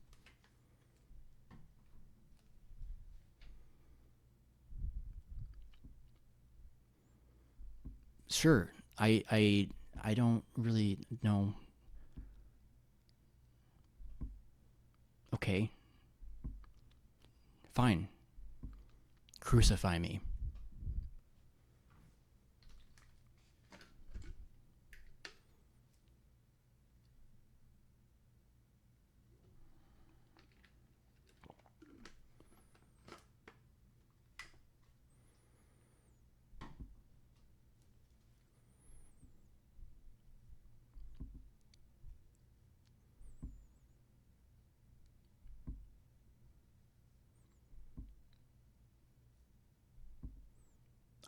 Sure. I don't really know. Okay. Fine. Crucify me.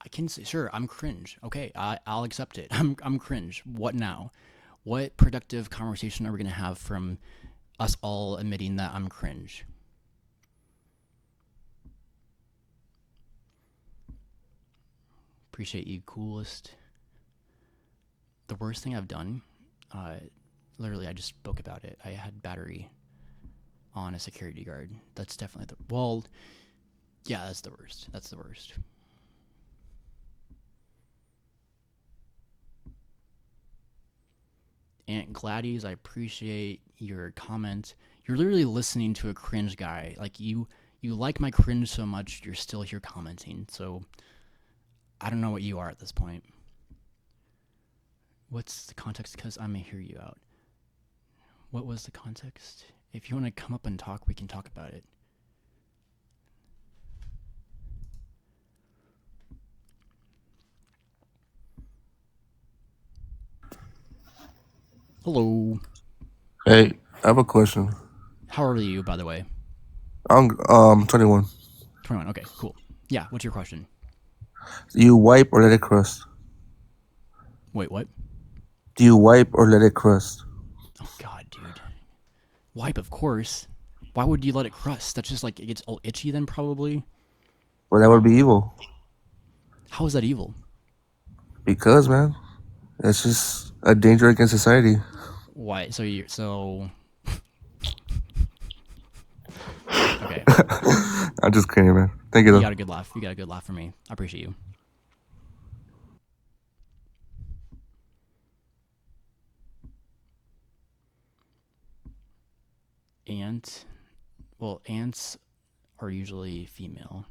I can say, sure, I'm cringe. Okay, I'll accept it. I'm cringe. What now? What productive conversation are we going to have from us all admitting that I'm cringe? Appreciate you, coolest. The worst thing I've done, literally, I just spoke about it. I had battery on a security guard. That's definitely the, well, yeah, that's the worst. That's the worst. Aunt Gladys, I appreciate your comment. You're literally listening to a cringe guy. Like you like my cringe so much, you're still here commenting. So I don't know what you are at this point. What's the context? Because I may hear you out. What was the context? If you want to come up and talk, we can talk about it. Hello. Hey, I have a question. How old are you, by the way? I'm 21. 21. Okay, cool. Yeah, what's your question? Do you wipe or let it crust? Wait, what? Do you wipe or let it crust? Oh, God, dude. Wipe, of course. Why would you let it crust? That's just like, it gets all itchy then, probably. Well, that would be evil. How is that evil? Because, man, it's just a danger against society. Why? So. Okay. I'm just kidding, man. Thank you, You though. got a good laugh. You got a good laugh from me. I appreciate you. Ants are usually female.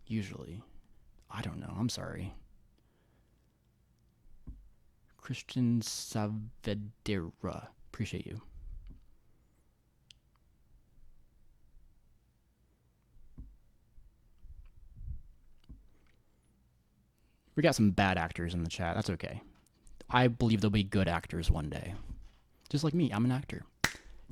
Usually. I don't know. I'm sorry. Christian Saavedra. Appreciate you. We got some bad actors in the chat. That's okay. I believe there'll be good actors one day. Just like me, I'm an actor.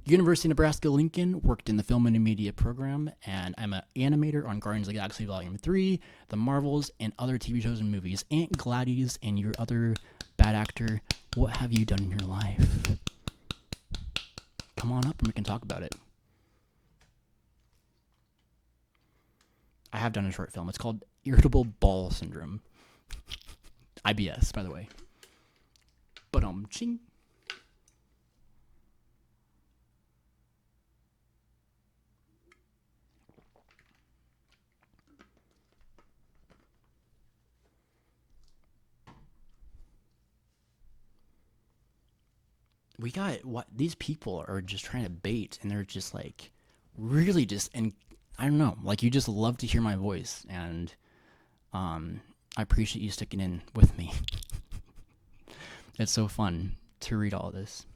University of Nebraska-Lincoln, worked in the film and media program, and I'm an animator on Guardians of the Galaxy Volume 3, The Marvels, and other TV shows and movies. Aunt Gladys and your other bad actor, what have you done in your life? Come on up and we can talk about it. I have done a short film. It's called Irritable Bowel Syndrome. IBS, by the way. But ching. we got what these people are just trying to bait, and they're just like really just, and I don't know, like you just love to hear my voice, and I appreciate you sticking in with me. It's so fun to read all this.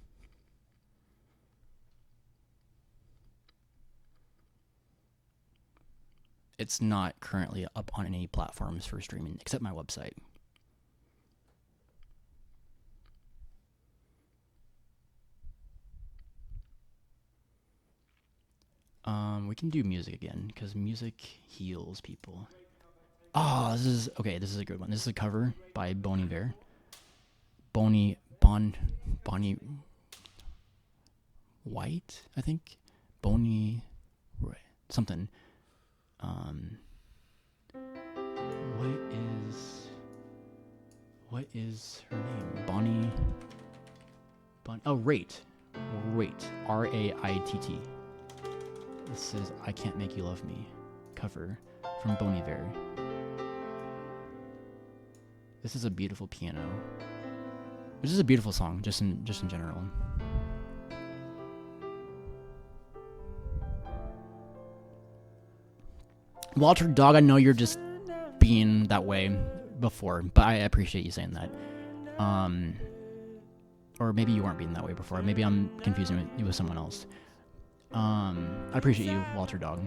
It's not currently up on any platforms for streaming except my website. We can do music again because music heals people. Oh, this is a good one. This is a cover by Bon Iver. Bonnie White, I think. Bonnie something. What is her name? Bonnie. Oh, Raitt. Raitt. This is I Can't Make You Love Me cover from Bon Iver. This is a beautiful piano. This is a beautiful song, just in general. Walter Dog, I know you're just being that way before, but I appreciate you saying that. Or maybe you weren't being that way before. Maybe I'm confusing you with someone else. I appreciate you, Walter Dog.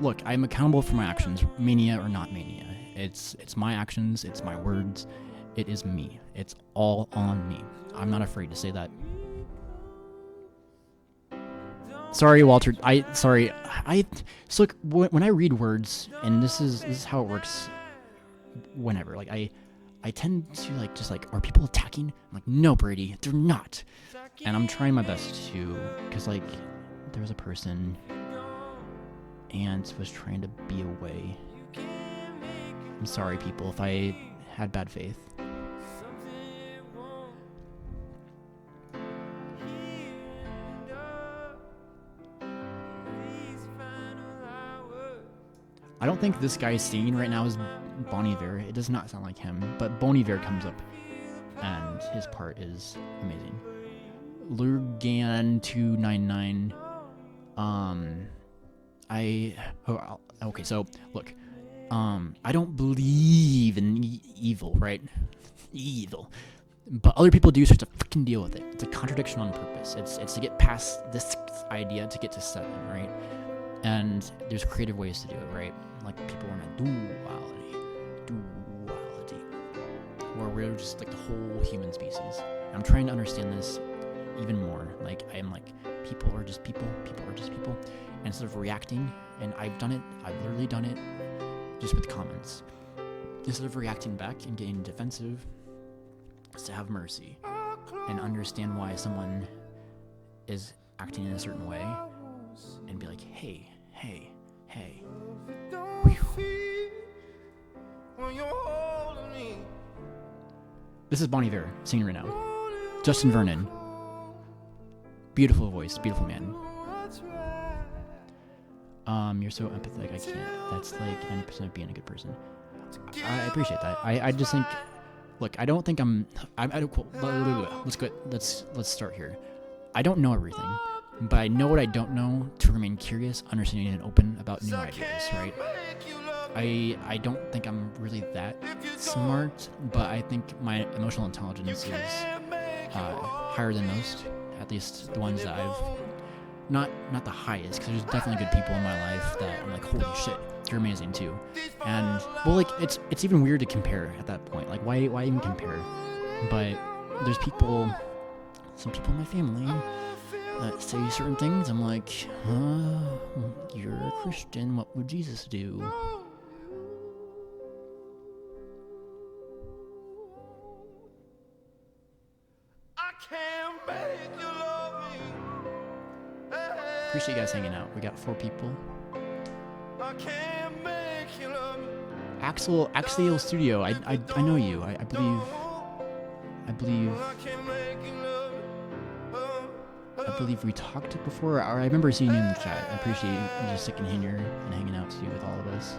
Look, I'm accountable for my actions, mania or not mania. It's my actions, it's my words, it is me. It's all on me. I'm not afraid to say that. Sorry, Walter. So look, when I read words, and this is how it works. Whenever, like I tend to are people attacking? I'm like, no, Brady, they're not. And I'm trying my best to, because there was a person, and was trying to be away. I'm sorry, people, if I had bad faith. I don't think this guy's singing right now is Bon Iver. It does not sound like him, but Bon Iver comes up, and his part is amazing. Lurgan299. Okay, so look, I don't believe in evil, right? Evil. But other people do, so you have to freaking deal with it. It's a contradiction on purpose. It's to get past this idea to get to 7, right? And there's creative ways to do it, right? Like people are in a duality, where we're just like the whole human species. And I'm trying to understand this even more. Like I'm like, people are just people are just people. And instead of reacting, and I've literally done it just with comments. Instead of reacting back and getting defensive, is to have mercy and understand why someone is acting in a certain way, and be like, hey. This is Bon Iver singing right now. Justin Vernon. Beautiful voice, beautiful man. You're so empathetic, I can't. That's like 90% of being a good person. I appreciate that. I just think, look, I don't think I don't, cool. Let's start here. I don't know everything, but I know what I don't know to remain curious, understanding, and open about new ideas, right? I don't think I'm really that smart, but I think my emotional intelligence is higher than most, at least the ones that I've, not the highest, because there's definitely good people in my life that I'm like, holy shit, you're amazing too. And, well, like, it's even weird to compare at that point. Like, why even compare? But there's some people in my family that say certain things. I'm like, you're a Christian, what would Jesus do? Appreciate you guys hanging out. We got 4 people. Axial Studio. I know you. I believe. I believe we talked before. Or I remember seeing you in the chat. I appreciate you just sticking in here and hanging out too with all of us.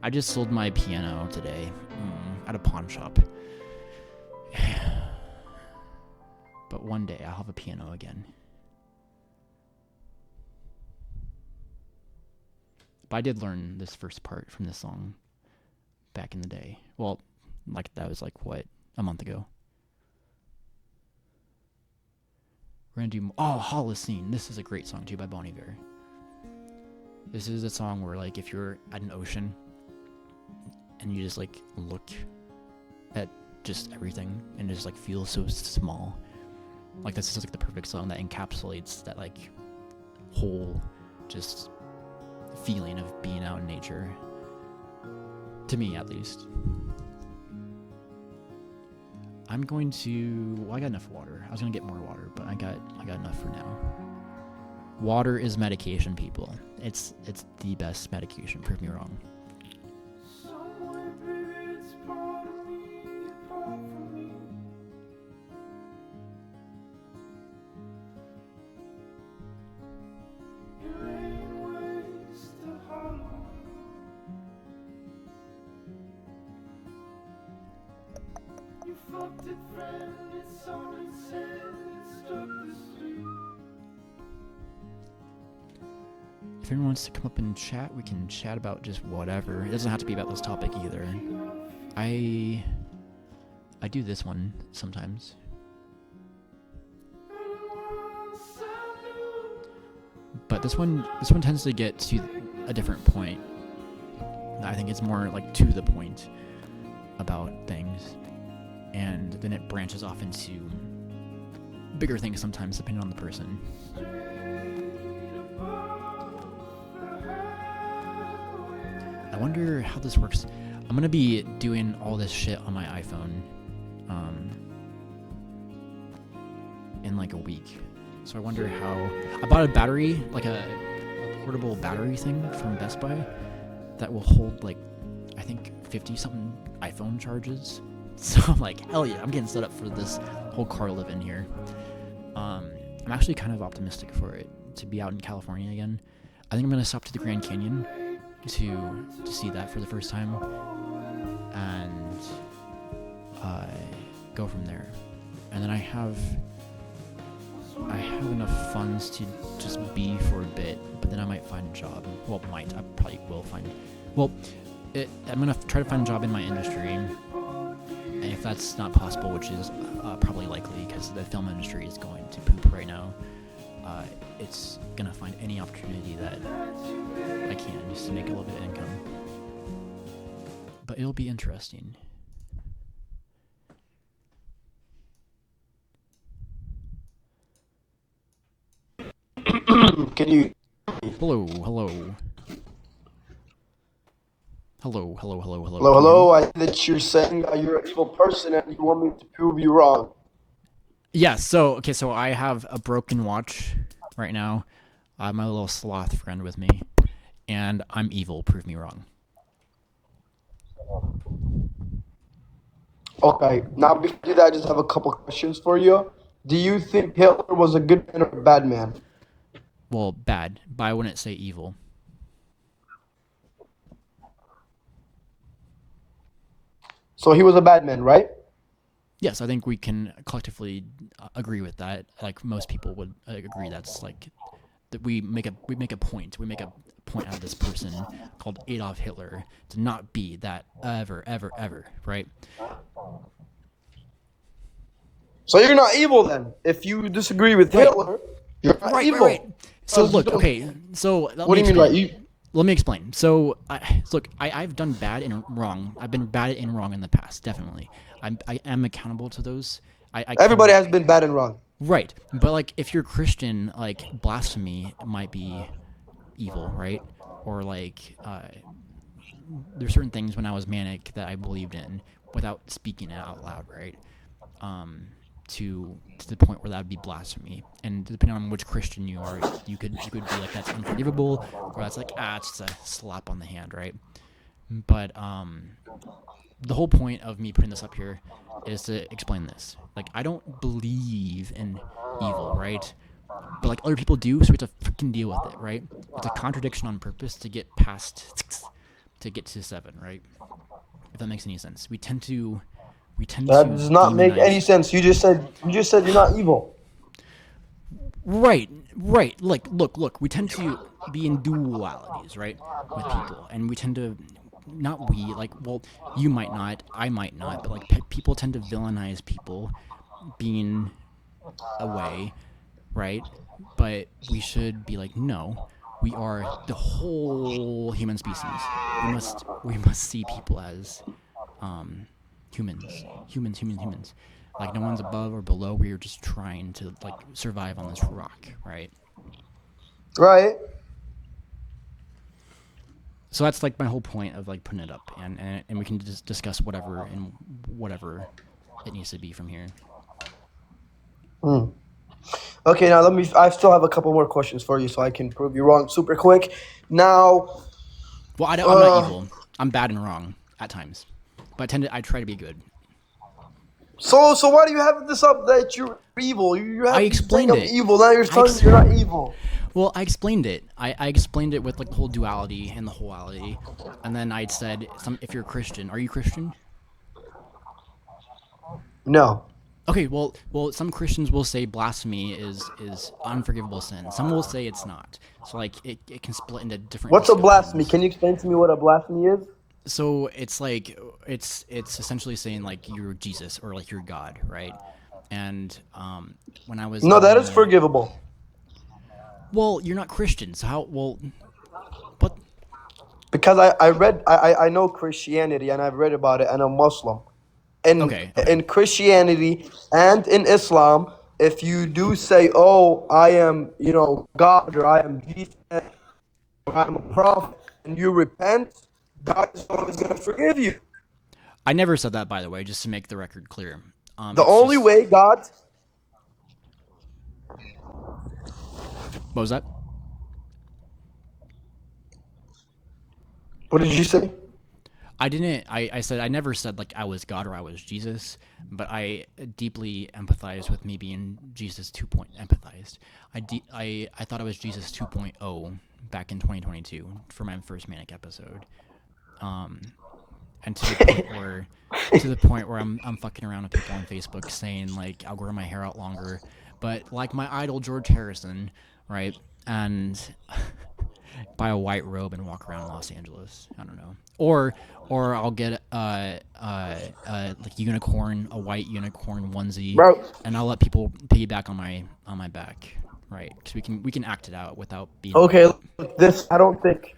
I just sold my piano today at a pawn shop. But one day I'll have a piano again. But I did learn this first part from this song back in the day. Well, like that was like, what, a month ago. We're going to do... Oh, Holocene. This is a great song too by Bon Iver. This is a song where, like, if you're at an ocean and you just, like, look at just everything and just, like, feel so small. Like, this is, like, the perfect song that encapsulates that, like, whole just feeling of being out in nature. To me, at least. I'm going to... Well, I got enough water. I was going to get more water, but I got enough for now. Water is medication, people. It's the best medication. Prove me wrong. If anyone wants to come up and chat, we can chat about just whatever. It doesn't have to be about this topic either. I do this one sometimes. But this one tends to get to a different point. I think it's more like to the point about things. And then it branches off into bigger things sometimes, depending on the person. I wonder how this works. I'm gonna be doing all this shit on my iPhone in like a week. So I wonder how... I bought a battery, like a portable battery thing from Best Buy that will hold like, I think 50-something iPhone charges. So I'm like, hell yeah, I'm getting set up for this whole car living here. I'm actually kind of optimistic for it to be out in California again. I think I'm gonna stop to the Grand Canyon to see that for the first time and go from there. And then I have enough funds to just be for a bit, but then I might find a job. Well, I probably will find... Well, I'm gonna try to find a job in my industry. And if that's not possible, which is probably likely because the film industry is going to poop right now, it's gonna find any opportunity that I can just to make a little bit of income. But it'll be interesting. Can you... Hello. Hello. I think that you're saying that you're an evil person and you want me to prove you wrong. Yeah, so I have a broken watch right now. I have my little sloth friend with me, and I'm evil. Prove me wrong. Okay, now before you do that, I just have a couple questions for you. Do you think Hitler was a good man or a bad man? Well, bad, but I wouldn't say evil. So he was a bad man, right? Yes, I think we can collectively agree with that. Like most people would agree, that's like that we make a point out of this person called Adolf Hitler to not be that ever, right? So you're not evil then. If you disagree with Hitler, you're not evil. Right. So look, okay. So what do you mean, right? Let me explain. So, I've done bad and wrong. I've been bad and wrong in the past, definitely. I am accountable to those. Everybody has been bad and wrong. Right. But, like, if you're Christian, like, blasphemy might be evil, right? Or, like, there's certain things when I was manic that I believed in without speaking it out loud, right? To the point where that would be blasphemy. And depending on which Christian you are, you could be like, that's unforgivable, or that's like, it's just a slap on the hand, right? But the whole point of me putting this up here is to explain this. Like, I don't believe in evil, right? But like other people do, so we have to freaking deal with it, right? It's a contradiction on purpose to get past to get to 7, right? If that makes any sense. We tend to That does not make demonize- any sense. You just said you're not evil. Right. Like, look. We tend to be in dualities, right, with people, and we tend to not we like. Well, you might not, I might not, but like people tend to villainize people being away, right? But we should be like, no, we are the whole human species. We must see people as humans. Like no one's above or below. We are just trying to like survive on this rock, right? Right. So that's like my whole point of like putting it up, and we can just discuss whatever it needs to be from here. Okay, now I still have a couple more questions for you so I can prove you wrong super quick. Now, Well, I'm not evil. I'm bad and wrong at times, but I try to be good. so why do you have this up that you're evil? I explained it. Evil. Now you're telling me you're not evil. Well, I explained it. I explained it with like the whole duality and the wholeality, and then I said, if you're a Christian, are you Christian? No. Okay, well, some Christians will say blasphemy is unforgivable sin. Some will say it's not. So like it can split into different. What's a discussions. blasphemy? Can you explain to me what a blasphemy is? So it's like it's essentially saying like you're Jesus or like you're God, right? And when I was That is forgivable. Well, you're not Christian, so how? Well, but Because I know Christianity and I've read about it, and I'm Muslim. And Okay. in Christianity and in Islam, if you do say, "Oh, I am, God," or "I am Jesus," or "I'm a prophet," and you repent, God is always going to forgive you. I never said that, by the way, just to make the record clear. The only way God. What was that? What did you say? I didn't. I said I never said like I was God or I was Jesus, but I deeply empathized with me being Jesus 2. Empathized. I thought I was Jesus 2.0 back in 2022 for my first manic episode. And to the point where I'm fucking around with people on Facebook saying like I'll grow my hair out longer, but like my idol George Harrison, right? And buy a white robe and walk around Los Angeles. I don't know. Or I'll get like a white unicorn onesie, Bro. and I'll let people piggyback on my back, right? Because we can act it out without being Okay, look, this I don't think.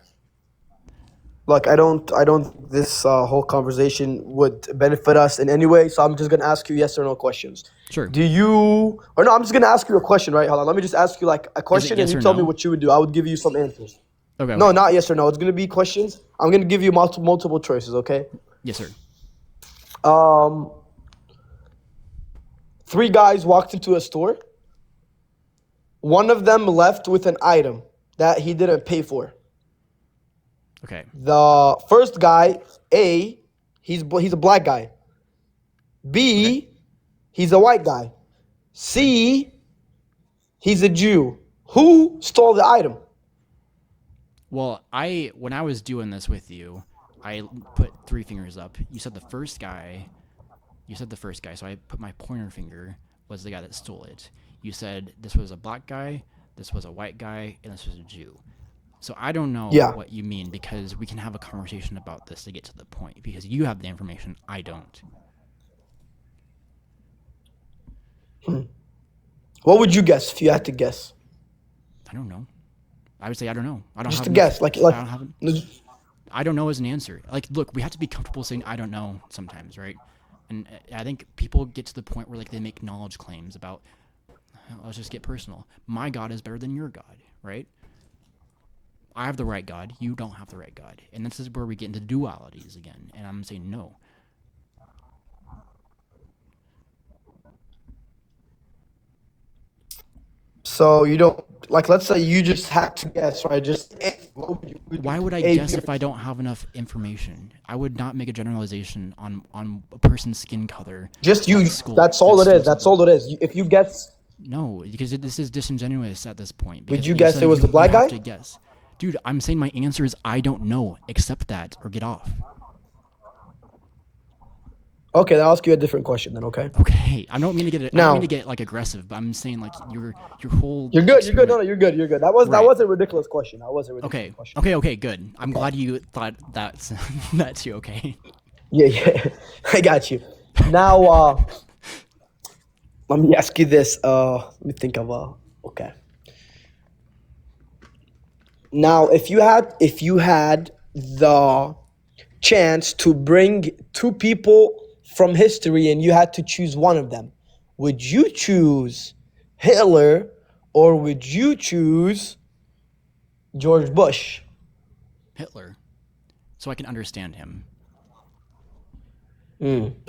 Look, I don't. This whole conversation would benefit us in any way. So I'm just gonna ask you yes or no questions. Sure. Do you? Or no, I'm just gonna ask you a question, right? Hold on. Let me just ask you like a question, yes and you or tell me no? what you would do. I would give you some answers. Okay. No, not yes or no. It's gonna be questions. I'm gonna give you multiple choices. Okay. Yes, sir. 3 guys walked into a store. One of them left with an item that he didn't pay for. Okay. The first guy, A, he's a black guy. B, he's a white guy. C, he's a Jew. Who stole the item? Well, when I was doing this with you, I put 3 fingers up. You said the first guy, so I put my pointer finger was the guy that stole it. You said this was a black guy, this was a white guy, and this was a Jew. So I don't know what you mean, because we can have a conversation about this to get to the point, because you have the information, I don't. What would you guess if you had to guess? I don't know. I would say I don't know. I don't Just have a guess, I don't know as an answer. Like, look, we have to be comfortable saying I don't know sometimes, right? And I think people get to the point where like they make knowledge claims about, let's just get personal. My God is better than your God, right? I have the right God. You don't have the right God. And this is where we get into dualities again. And I'm saying no. So you don't, like, let's say you just had to guess, right? Why would I guess if I don't have enough information? I would not make a generalization on a person's skin color. Just you. That's all it is. That's all it is. If you guess. No, because this is disingenuous at this point. Would you guess it was the black guy? To guess. Dude, I'm saying my answer is I don't know. Accept that or get off. Okay, then I'll ask you a different question then. Okay. Okay, I don't mean to get I don't Now mean to get like aggressive, but I'm saying like your whole. you're good. You're good. No, experiment- no, you're good. You're good. That Right. was a ridiculous question. That was a ridiculous Okay. question. Okay. Good. I'm glad you thought that's that's you. Okay. Yeah. I got you. Now, let me ask you this. Let me think of okay. Now, if you had the chance to bring two people from history and you had to choose one of them, would you choose Hitler or would you choose George Bush? Hitler, so I can understand him.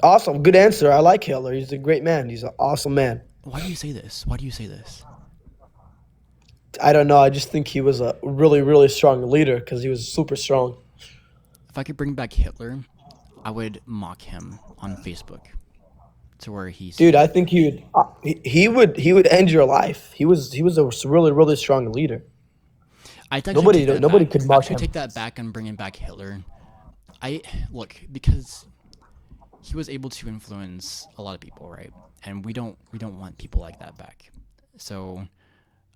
Awesome. Good answer. I like Hitler. He's a great man. He's an awesome man. Why do you say this? Why do you say this? I don't know. I just think he was a really, really strong leader because he was super strong. If I could bring back Hitler, I would mock him on Facebook to where he's. Dude, I think he would end your life. He was a really, really strong leader. Nobody could mock him. Take that back on bringing back Hitler. Because he was able to influence a lot of people, right? And we don't want people like that back. So,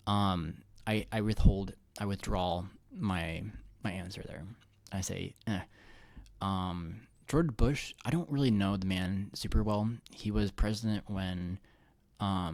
I withdraw my answer there. I say, George Bush, I don't really know the man super well. He was president when I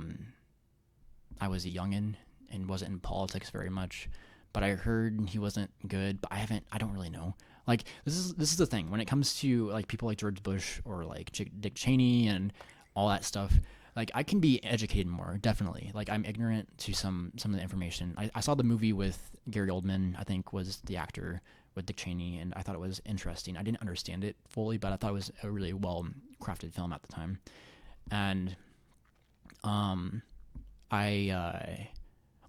was a youngin' and wasn't in politics very much. But I heard he wasn't good, but I don't really know. Like, this is the thing. When it comes to, like, people like George Bush or, like, Dick Cheney and all that stuff, like, I can be educated more, definitely. Like, I'm ignorant to some of the information. I saw the movie with Gary Oldman, I think, was the actor with Dick Cheney, and I thought it was interesting. I didn't understand it fully, but I thought it was a really well-crafted film at the time. And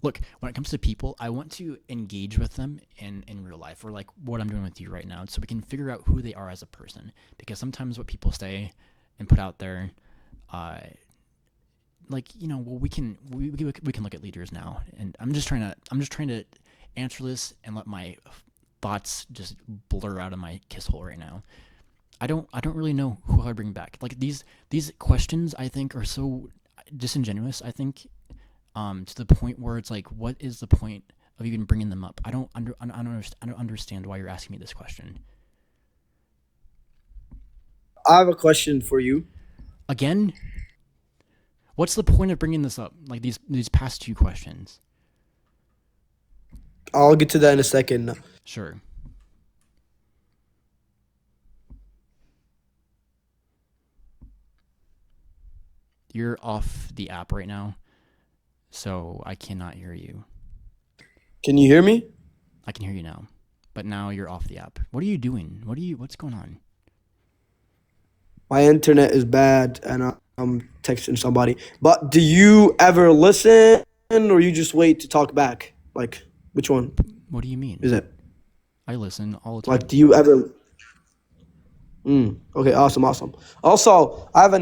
look, when it comes to people, I want to engage with them in real life, or like what I'm doing with you right now, so we can figure out who they are as a person. Because sometimes what people say and put out there, like, you know, well, we can look at leaders now, and I'm just trying to answer this and let my thoughts just blur out of my kiss hole right now. I don't really know who I bring back. Like these questions, I think, are so disingenuous. I think. To the point where it's like, what is the point of even bringing them up? I don't understand why you're asking me this question. I have a question for you. Again? What's the point of bringing this up? Like these past two questions. I'll get to that in a second. Sure. You're off the app right now. So I cannot hear you. Can you hear me? I can hear you now, but now you're off the app. What are you doing? What's going on? My internet is bad, and I'm texting somebody. But do you ever listen, or you just wait to talk back? Like, which one? What do you mean? Is it? I listen all the time. Like, do you ever? Okay, awesome. Also, I have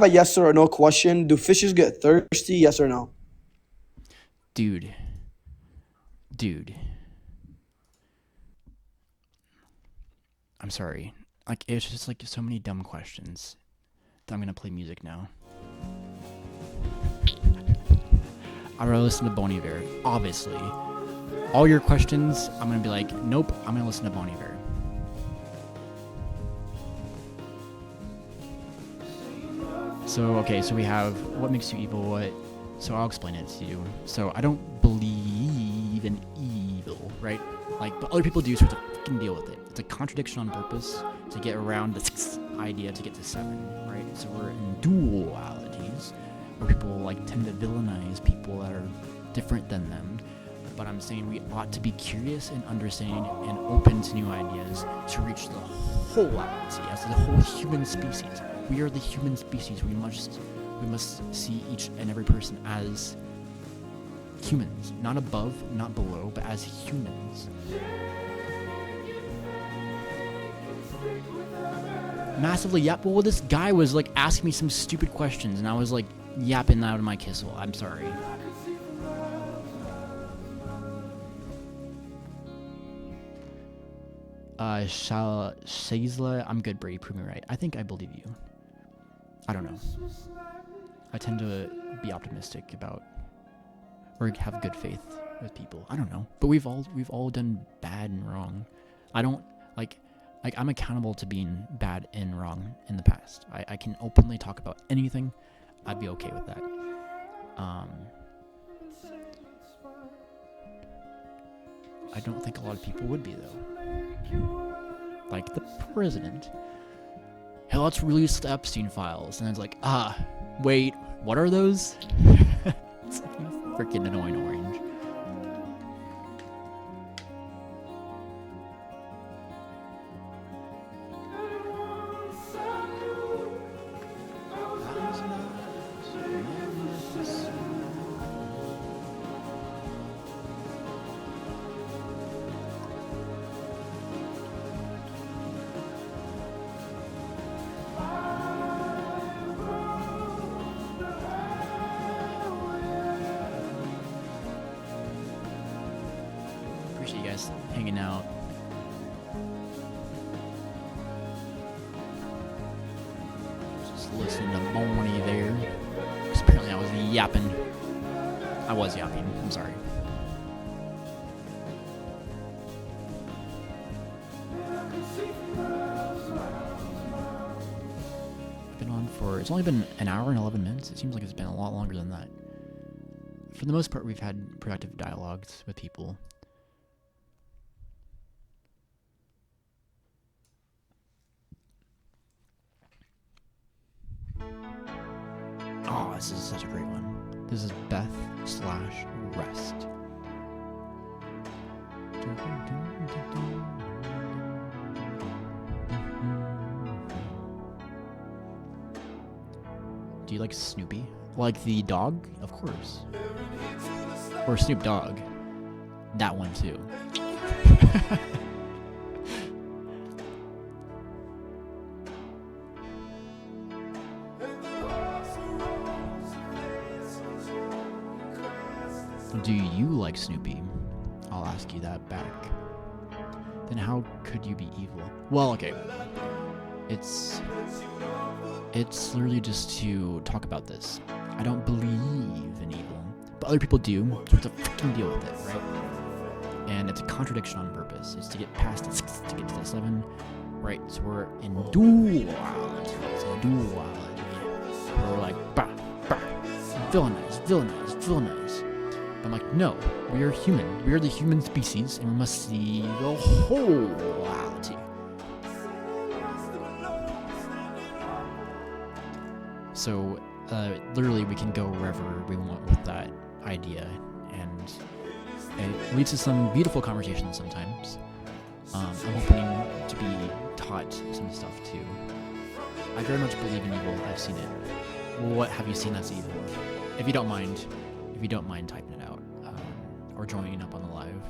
a yes or no question. Do fishes get thirsty? Yes or no? Dude. I'm sorry. Like, it's just like so many dumb questions that I'm gonna play music now. I'd rather listen to Bon Iver, obviously. All your questions, I'm gonna be like, nope, I'm gonna listen to Bon Iver. So we have what makes you evil, what. So I'll explain it to you. So I don't believe in evil, right? Like, but other people do, so we have to fucking deal with it. It's a contradiction on purpose to get around the 6 idea to get to 7, right? So we're in dualities, where people like tend to villainize people that are different than them. But I'm saying we ought to be curious and understanding and open to new ideas to reach the wholeity as the whole human species. We are the human species. We must see each and every person as humans, not above, not below, but as humans. Massively yap. Well, this guy was like asking me some stupid questions, and I was like yapping out of my kissel. I'm sorry. Shazla, I'm good, Brady. Prove me right. I think I believe you. I don't know. I tend to be optimistic about, or have good faith with people. I don't know, but we've all done bad and wrong. I don't like I'm accountable to being bad and wrong in the past. I can openly talk about anything. I'd be okay with that. I don't think a lot of people would be, though. Like the president. Hey, let's release the Epstein files. And it's like, wait, what are those? It's like, you freaking annoying orange. Appreciate you guys hanging out. Just listening to Boney there. Because apparently I was yapping. I was yapping. I'm sorry. I've been on for... It's only been an hour and 11 minutes. It seems like it's been a lot longer than that. For the most part, we've had productive dialogues with people. Oh, this is such a great one. This is Beth/Rest. Do you like Snoopy? Like the dog? Of course. Or Snoop Dogg. That one too. Do you like Snoopy? I'll ask you that back. Then how could you be evil? Well, okay. It's literally just to talk about this. I don't believe in evil, but other people do, so we have to freaking deal with it, right? And it's a contradiction on purpose. It's to get past the 6, to get to the 7, right? So we're in duality. It's a duality. We're like, bah, bah, villainize. I'm like, no, we are human. We are the human species, and we must see the whole reality. So, literally, we can go wherever we want with that idea, and it leads to some beautiful conversations sometimes. I'm hoping to be taught some stuff too. I very much believe in evil. I've seen it. What have you seen that's evil? If you don't mind typing it out, or joining up on the live.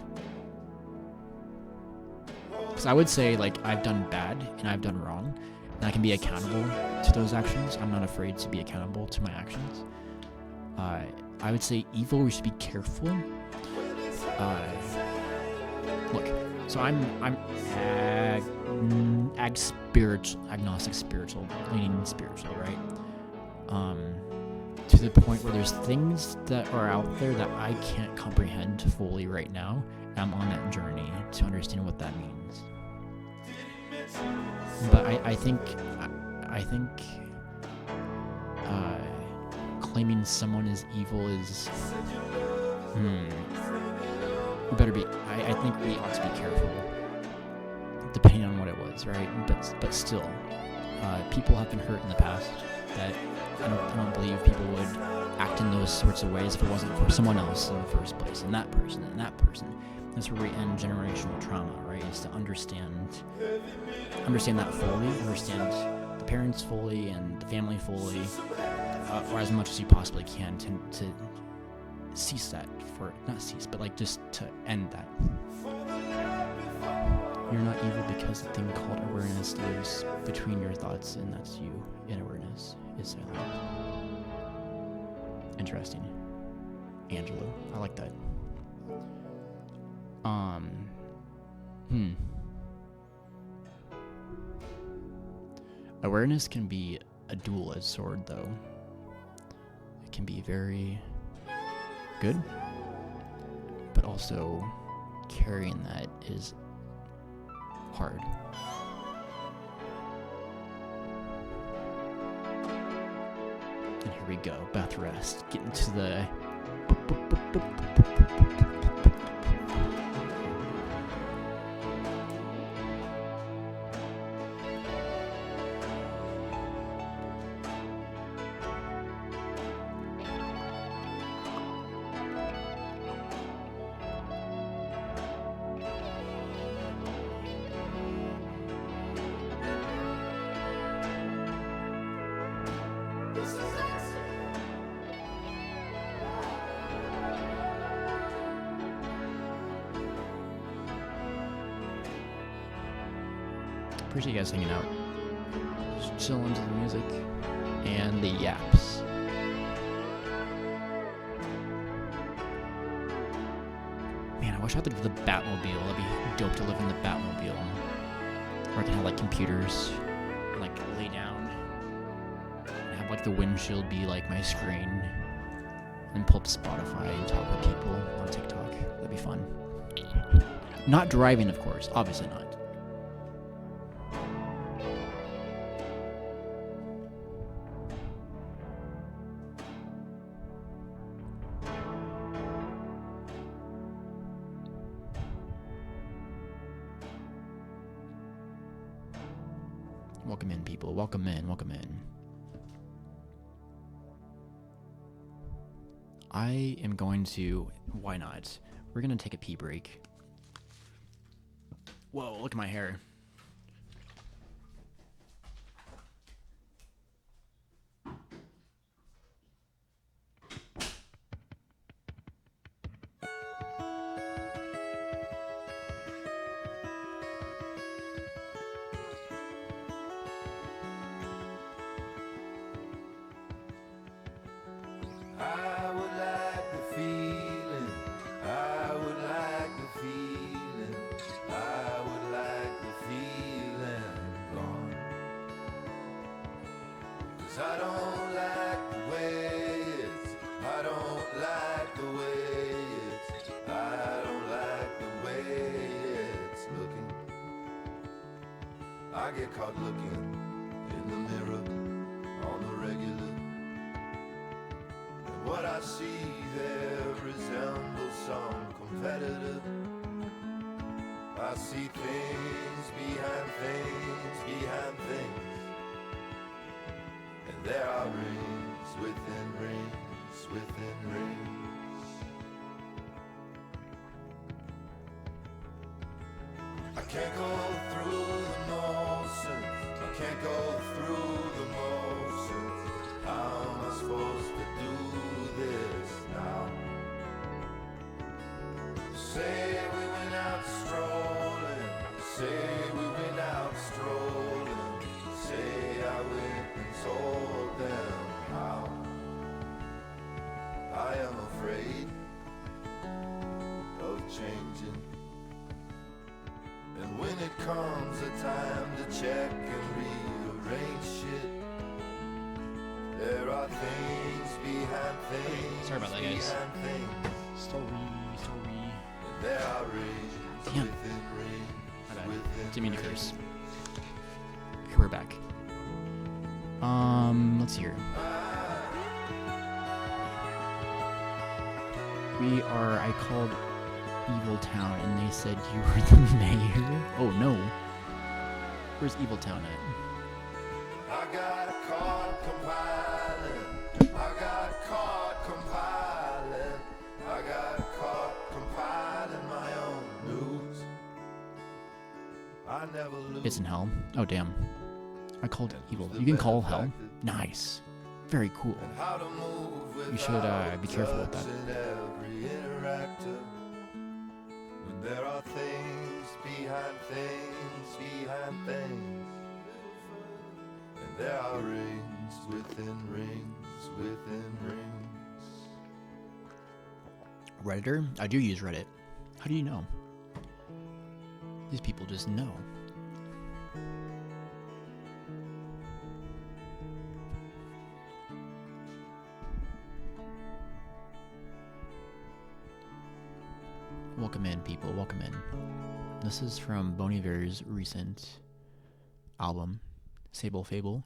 Because I would say, like, I've done bad and I've done wrong, and I can be accountable to those actions. I'm not afraid to be accountable to my actions. I would say evil, we should be careful. Look, so I'm agnostic spiritual, leaning spiritual, right? To the point where there's things that are out there that I can't comprehend fully right now, and I'm on that journey to understand what that means. But I think claiming someone is evil is we better be. I think we ought to be careful, depending on what it was, right? But still, people have been hurt in the past. That I don't believe people would act in those sorts of ways if it wasn't for someone else in the first place, and that person, and that person. That's where we end generational trauma, right? Is to understand that fully, understand the parents fully and the family fully, or as much as you possibly can to cease that, but like just to end that. You're not evil because the thing called awareness lives between your thoughts, and that's you. In awareness is silent. Interesting. Angelo, I like that. Awareness can be a dual-edged sword, though. It can be very good, but also carrying that is hard. And here we go, bath rest. Get into the... Appreciate you guys hanging out. Just chilling to the music and the yaps. Man, I wish I had the Batmobile. That'd be dope to live in the Batmobile. Where I can have like computers and like lay down and have like the windshield be like my screen and pull up Spotify and talk with people on TikTok. That'd be fun. Not driving, of course. Obviously not. Welcome in, people. Welcome in. Welcome in. I am going to... Why not? We're going to take a pee break. Whoa, look at my hair. I don't like the way it's, I don't like the way it's, I don't like the way it's looking. I get caught looking in the mirror on the regular, and what I see there resembles some competitor. I see things behind things behind things. There are rings within rings within rings. I can't go through the motions, I can't go through the motions. How am I supposed to do this now? Say we went out strolling, say we went out strolling, say I went and told them how. I am afraid of changing, and when it comes a time to check and rearrange shit, there are things behind things. Sorry about that, guys. Sorry. There are rings Damn. within rings. My bad. Within Didn't mean to rings. curse. Okay, we're back. Let's see here. I called Evil Town and they said you were the mayor? Oh no. Where's Evil Town at? I got caught compiling. I got caught compiling. I got caught compiling my own news. I never lose. It's in hell. Oh damn. I called Evil. You can call hell? Nice. Very cool. You should be careful with that. When there are things behind things behind things, and there are rings within rings within rings. Redditor? I do use Reddit. How do you know? These people just know. Welcome in, people. Welcome in. This is from Bon Iver's recent album, Sable Fable.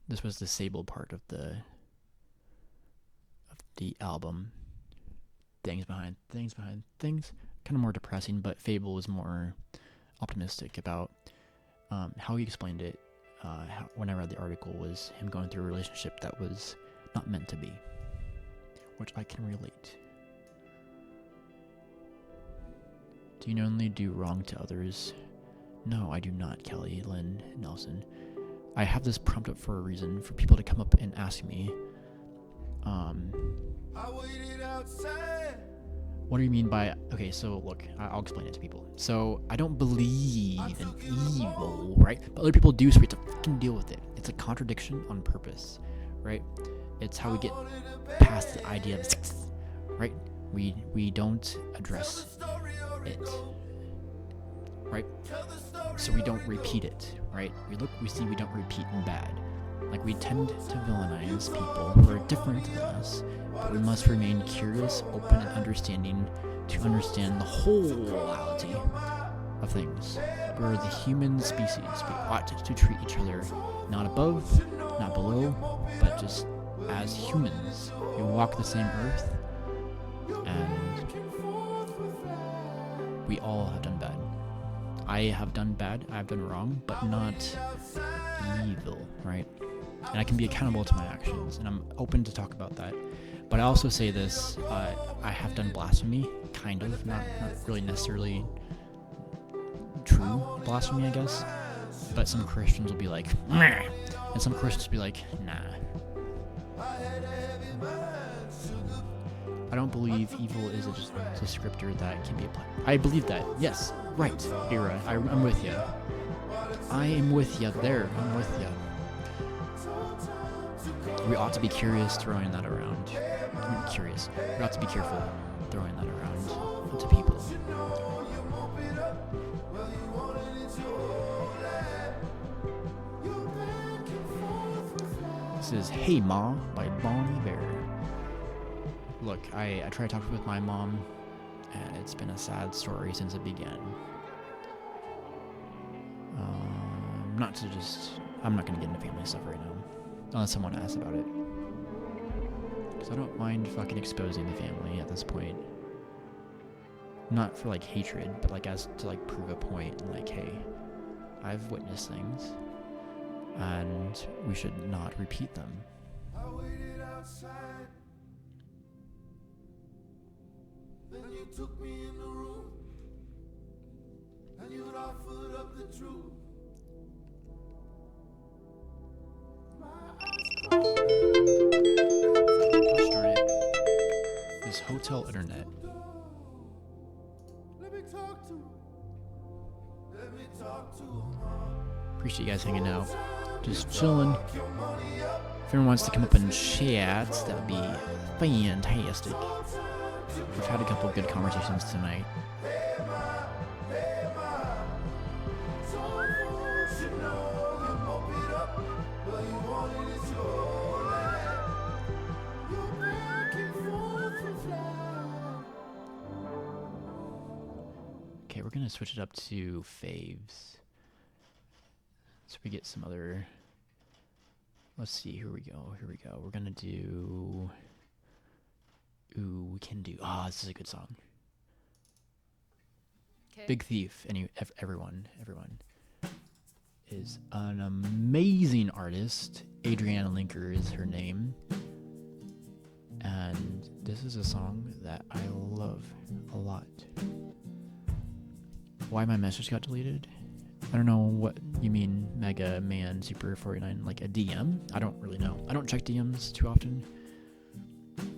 This was the Sable part of the album. Things behind things. Kind of more depressing, but Fable was more optimistic about how he explained it. When I read the article, was him going through a relationship that was not meant to be, which I can relate. Do you only do wrong to others? No, I do not, Kelly Lynn Nelson. I have this prompt up for a reason, for people to come up and ask me, what do you mean by... Okay, so look, I'll explain it to people. So, I don't believe in evil, right? But other people do, so we have to fucking deal with it. It's a contradiction on purpose, right? It's how we get past the idea of sex, right? We don't address it, right? So we don't repeat it, right? We see we don't repeat in bad. Like, we tend to villainize people who are different than us, but we must remain curious, open, and understanding to understand the wholeality of things. We're the human species. We ought to treat each other not above, not below, but just as humans. We walk the same earth, and we all have done bad. I have done bad, I have done wrong, but not evil, right? And I can be accountable to my actions, and I'm open to talk about that. But I also say this, I have done blasphemy, kind of, not really necessarily true blasphemy, I guess. But some Christians will be like, meh, and some Christians will be like, nah. I don't believe evil is a descriptor that can be applied. I believe that, yes, right, Ira, I'm with you. I am with you there, I'm with you. We ought to be curious throwing that around. Curious. We ought to be careful throwing that around to people. This is Hey Ma by Bon Iver. Look, I tried to talk with my mom, and it's been a sad story since it began. I'm not going to get into family stuff right now. Unless someone asks about it. Because I don't mind fucking exposing the family at this point. Not for, like, hatred, but, like, as to, like, prove a point. Like, hey, I've witnessed things, and we should not repeat them. I waited outside. Then you took me in the room, and you'd offered up the truth. Started this hotel internet. Appreciate you guys hanging out. Just chilling. If anyone wants to come up and chat, that would be fantastic. We've had a couple good conversations tonight. Okay, we're gonna switch it up to faves. So we get some other. Let's see. Here we go. We're gonna do. Ooh, we can do. This is a good song. Okay. Big Thief. Everyone is an amazing artist. Adriana Linker is her name. And this is a song that I love a lot. Why my message got deleted? I don't know what you mean, Mega Man Super 49, like a DM? I don't really know. I don't check DMs too often.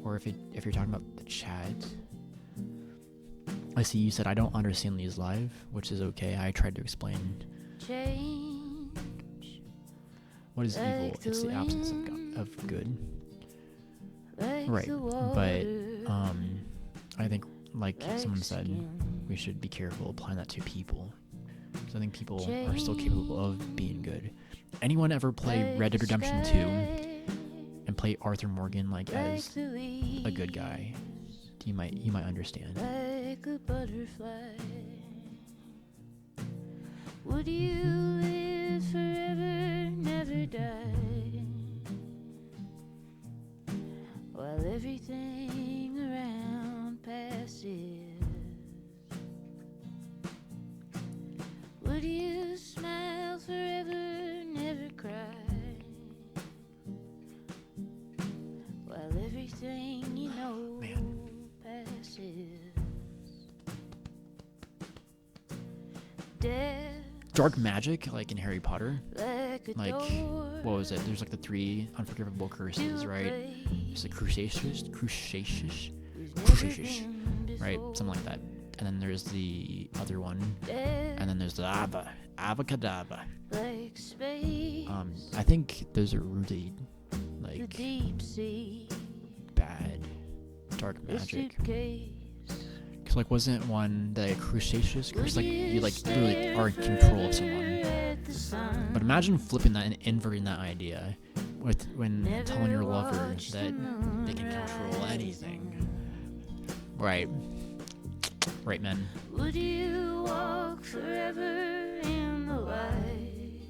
Or if you're talking about the chat. I see you said I don't understand these live, which is okay. I tried to explain. Change. What is evil? It's the absence of good. Right. But I think, like someone said, we should be careful applying that to people. Because I think people are still capable of being good. Anyone ever play Red Dead Redemption 2 and play Arthur Morgan like as a good guy? you might understand. Like a butterfly, would you live forever, never die, while everything around passes? Would you smile forever, never cry, while everything you know passes? Death, Dark magic, like in Harry Potter. like a Like, door what was it? There's like the 3 unforgivable curses, right? It's the cruciatus, right? Something like that. And then there's the other one, and then there's the avacadabra. like space, I think those are really the like deep sea, bad dark the magic. suitcase. Cause like wasn't one the cruciatus curse like you like literally are in control of someone. At the sun, But imagine flipping that and inverting that idea with when telling your lover watch the that moon they can control anything. Right. Right, men. would you walk forever in the light,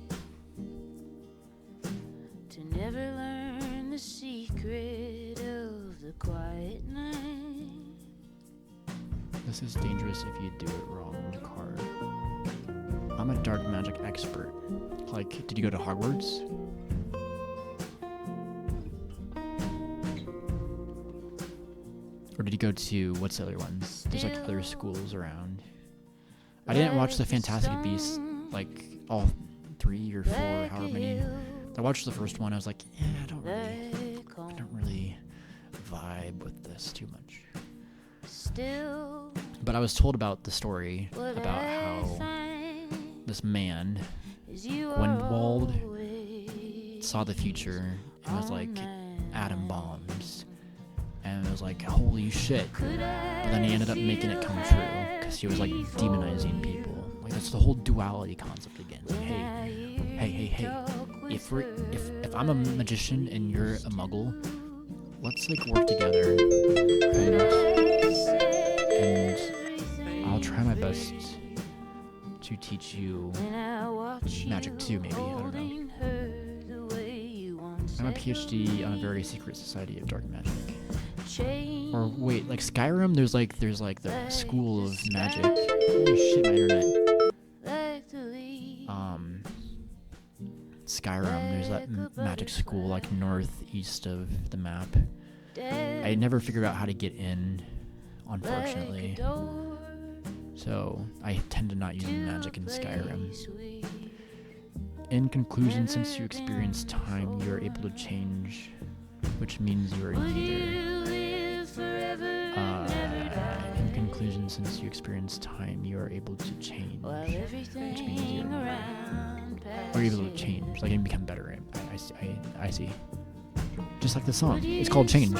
to never learn the secret of the quiet night? This is dangerous if you do it wrong in the car. I'm a dark magic expert. Like, did you go to Hogwarts? Or did you go to, what's the other ones? There's like other schools around. I didn't watch the Fantastic Beasts, like all 3 or 4, however many. I watched the first one, I was like, yeah, I don't really vibe with this too much. Still, But I was told about the story what about I how find this man, is you are Gwendwald, always saw the future and was on like my atom bombs. And it was like, holy shit. Could But then he ended up making it come true because he was like demonizing people. Like that's the whole duality concept again. It's like, hey. If I'm a magician and you're a muggle, let's like work together and I'll try my best to teach you magic too, maybe. I don't know. I'm a PhD on a very secret society of dark magic. Or wait, like Skyrim, there's like the school of magic. Holy shit, my internet. Skyrim, there's that magic school like northeast of the map. I never figured out how to get in, unfortunately. So I tend to not use magic in Skyrim. In conclusion, since you experience time, you are able to change, which means you are neither. In conclusion, since you experience time, you are able to change, which means you are neither. Or you're able to change, like and become better. I see. Just like the song, it's called Change.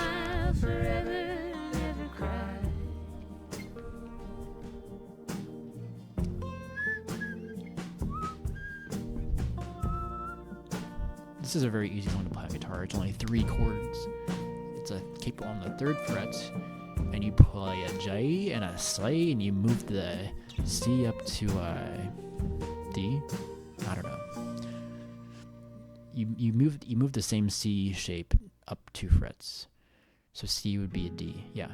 This is a very easy one to play on guitar. It's only 3 chords. It's a capo on the 3rd fret, and you play a J and a C, and you move the C up to a D. I don't know. You move the same C shape up 2 frets, so C would be a D. Yeah,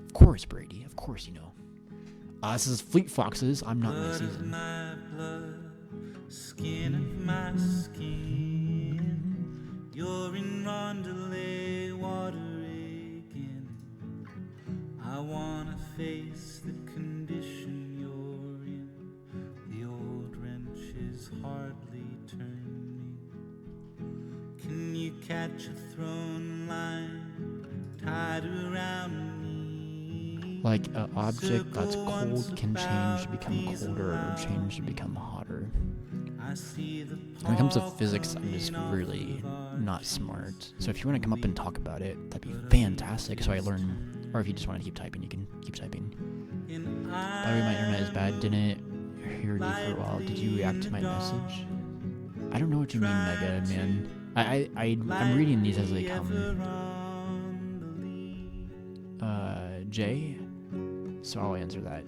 of course, Brady. Of course, you know. This is Fleet Foxes. I'm not my season. My blood, skin of my skin. You're in Rondelay water again. I wanna face the condition you're in. The old wrench is hardly turning. Can you catch a thrown line tied around me? Like an object that's cold can change to become colder or change to become hotter. When it comes to physics, I'm just really not smart. So if you want to come up and talk about it, that'd be fantastic. So I learn, or if you just want to keep typing, you can keep typing. By the way, my internet is bad. Didn't hear you for a while. Did you react to my message? I don't know what you mean, Mega Man. I'm reading these as they come. Jay, so I'll answer that.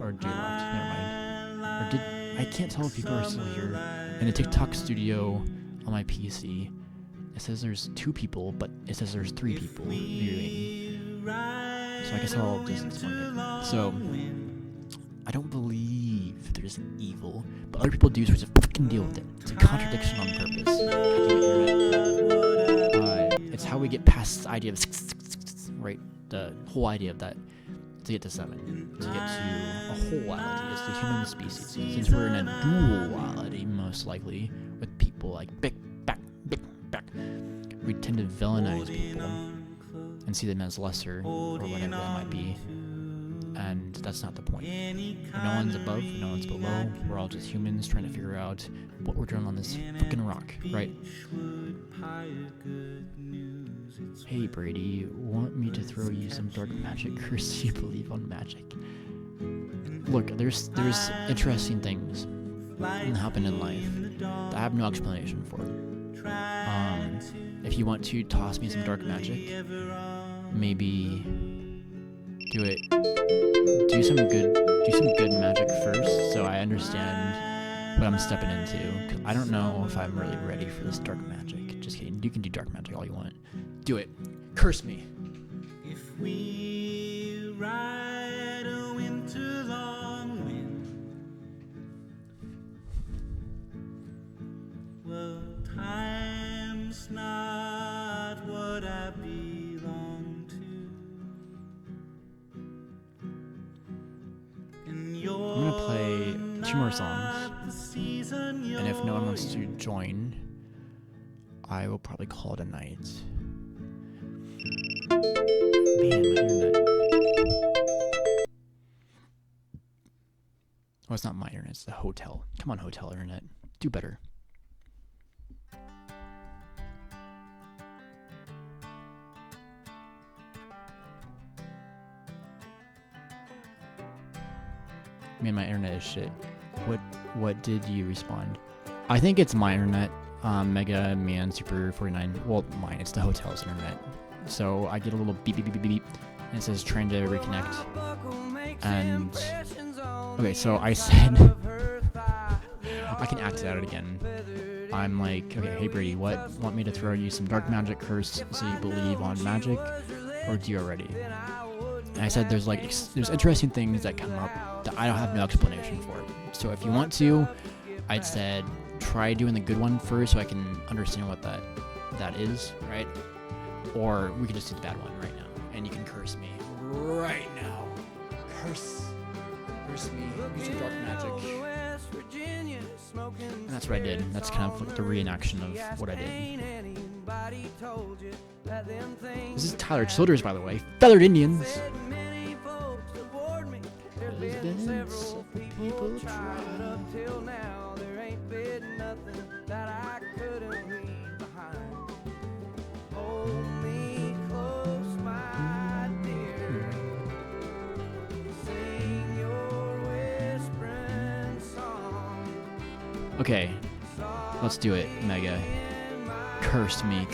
Or Jay left. Never mind. Or did I can't tell if people are still here. In the TikTok studio on my PC, it says there's 2 people, but it says there's 3 people viewing. So I guess I'll just explain it. So I don't believe there's evil, but other people do, so just fucking deal with it. It's a contradiction on purpose. It's how we get past the idea of right, the whole idea of that, to get to 7, to get to a wholeality as the human species. Since we're in a duality, most likely, with people like big back, we tend to villainize people and see them as lesser or whatever that might be. And that's not the point. No one's above, no one's below. We're all just humans trying to figure out what we're doing on this fucking rock, right? Hey Brady, want me to throw you some dark magic curse? You believe on magic? Look, there's interesting things that happen in life that I have no explanation for. If you want to toss me some dark magic, maybe do some good magic first, so I understand what I'm stepping into. 'Cause I don't know if I'm really ready for this dark magic. Just kidding. You can do dark magic all you want. Do it. Curse me. If we ride a winter long wind, well, time's not what I belong to. And I'm gonna play 2 more songs, and if no one wants to join, I will probably call it a night. Man, my internet. Oh, it's not my internet, it's the hotel. Come on, hotel internet. Do better. Man, my internet is shit. What did you respond? I think it's my internet. Mega Man Super 49. Well, mine. It's the hotel's internet. So I get a little beep beep beep beep beep, and it says trying to reconnect. And okay, so I said I can act it out again. I'm like, okay, hey Brady, want me to throw you some dark magic curse so you believe on magic, or do you already? And I said there's interesting things that come up that I don't have no explanation for. So if you want to, I'd said try doing the good one first so I can understand what that is, right? Or we could just do the bad one right now, and you can curse me right now. Curse me. Use your dark magic. And that's what I did. That's kind of like the reenaction of what I did. This is Tyler Childers, by the way. Feathered Indians. People try. Okay, let's do it, Mega. Curse me.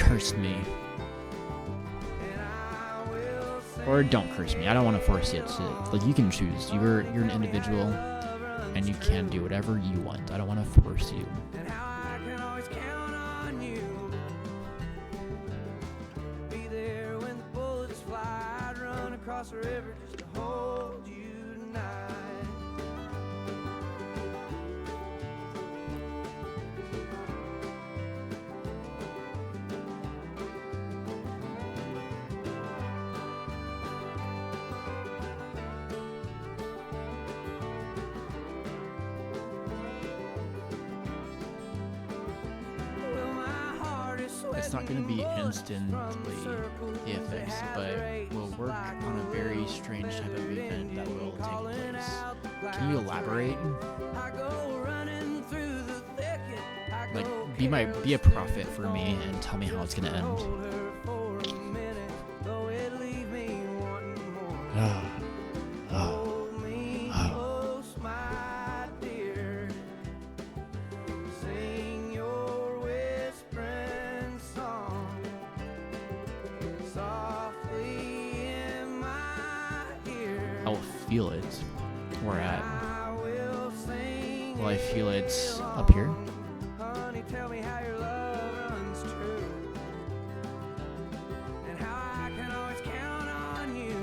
Or don't curse me. I don't want to force it to. Like, you can choose. You're an individual, and you can do whatever you want. I don't want to force you. It's not going to be instantly the effects, but will work on a very strange type of event that will take place. Can you elaborate? Like, be a prophet for me and tell me how it's going to end. feel it? Where at? Will I feel it up here? Honey, tell me how your love runs true, and how I can always count on you.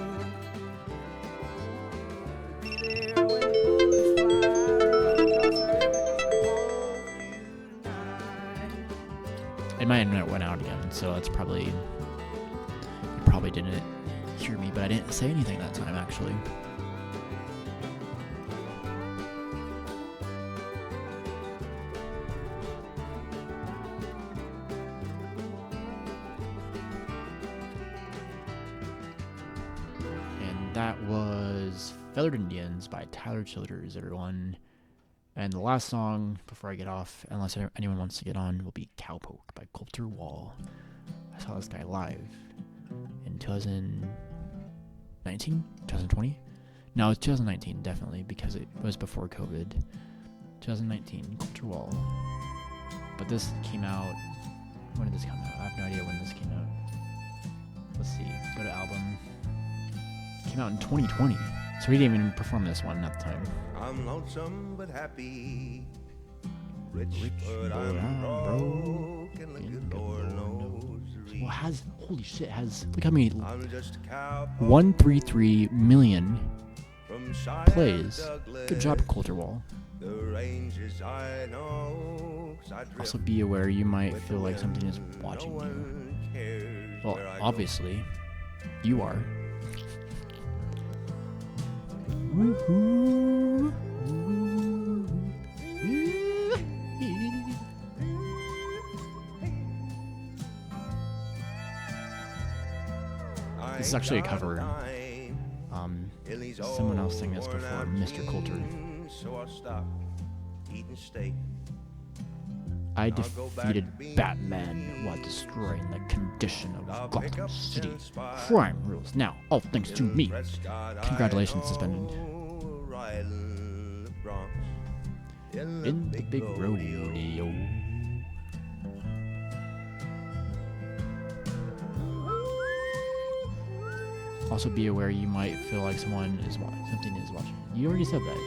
Be there when the bullets fly, across the river just to hold you tonight. And my internet went out again, so that's probably... You probably didn't hear me, but I didn't say anything that time, actually. That was Feathered Indians by Tyler Childers, everyone. And the last song before I get off, unless anyone wants to get on, will be Cowpoke by Coulter Wall. I saw this guy live in 2019? 2020? No, it's 2019, definitely, because it was before COVID. 2019, Coulter Wall. But this came out... When did this come out? I have no idea when this came out. Let's see. Go to album... Came out in 2020, so we didn't even perform this one at the time. I'm lonesome but happy, rich but I'm broke, and the good Lord knows the reason. Well, holy shit, look how many, I'm just a cowboy 133 million from Cheyenne, plays. Douglas. Good job, Coulter Wall. The ranges I know, 'cause I drift Also be aware you might with feel the like something is wind. watching No you. one cares Well, where I go. obviously, you are. Woohoo! This is actually a cover. Someone else sang this before, Mr. Coulter. So I'll stop eating steak. I defeated Batman while destroying the condition of Gotham City. Crime rules now, all thanks to me. Congratulations, suspended. In the big rodeo. Also be aware you might feel like something is watching. You already said that.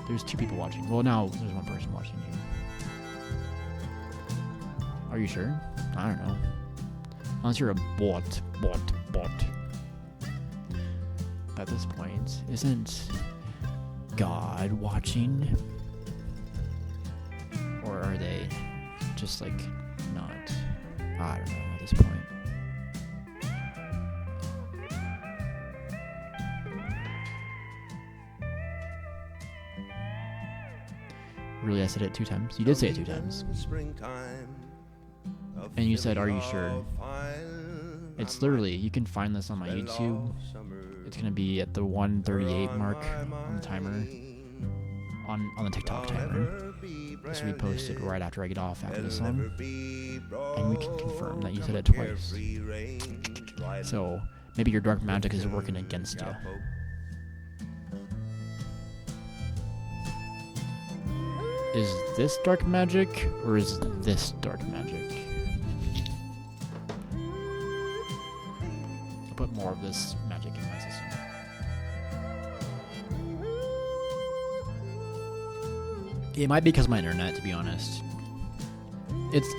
There's 2 people watching. Well, now there's 1 person watching you. Are you sure? I don't know. Unless you're a bot. At this point, isn't God watching? Or are they just like not? I don't know at this point. Really, I said it 2 times. You did say it 2 times. And you said, are you sure? It's literally, you can find this on my YouTube. It's going to be at the 138 mark on the timer. On the TikTok timer. This will be posted right after I get off after the song. And we can confirm that you said it twice. So, maybe your dark magic is working against you. Is this dark magic, or is this dark magic? I'll put more of this magic in my system. It might be because of my internet, to be honest. It's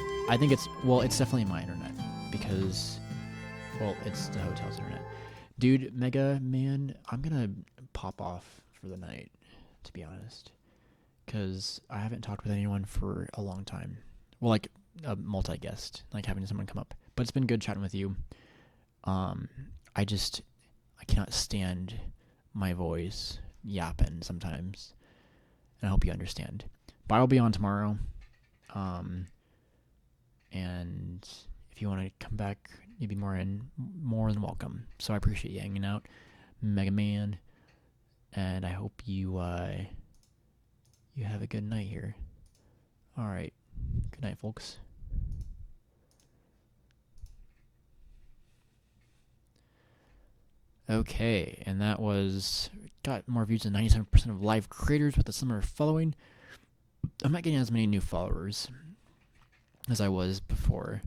definitely my internet, because, well, it's the hotel's internet. Dude, Mega Man, I'm gonna pop off for the night, to be honest. Because I haven't talked with anyone for a long time. Well, like a multi-guest, like having someone come up. But it's been good chatting with you. I cannot stand my voice yapping sometimes. And I hope you understand. But I'll be on tomorrow. And if you want to come back, you'd be more than welcome. So I appreciate you hanging out, Mega Man. And I hope you have a good night here. Alright. Good night, folks. Okay, and that got more views than 97% of live creators with a similar following. I'm not getting as many new followers as I was before.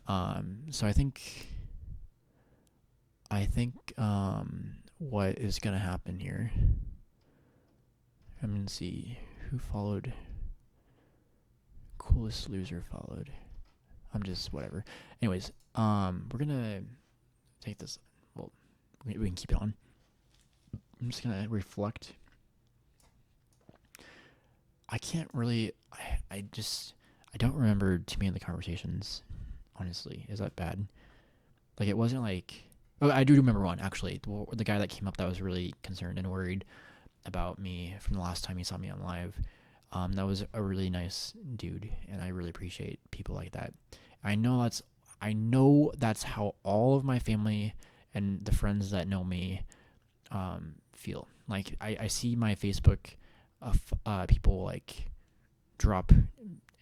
So I think what is gonna happen here. I'm gonna see who followed. Coolest loser followed. I'm just whatever. Anyways, we're gonna take this. Well, we can keep it on. I'm just gonna reflect. I can't really. I don't remember too many of the conversations. Honestly, is that bad? Like, it wasn't like. Oh, I do remember one actually. The guy that came up that was really concerned and worried about me from the last time he saw me on live. That was a really nice dude, and I really appreciate people like that. I know that's how all of my family and the friends that know me feel. Like, I see my Facebook people like drop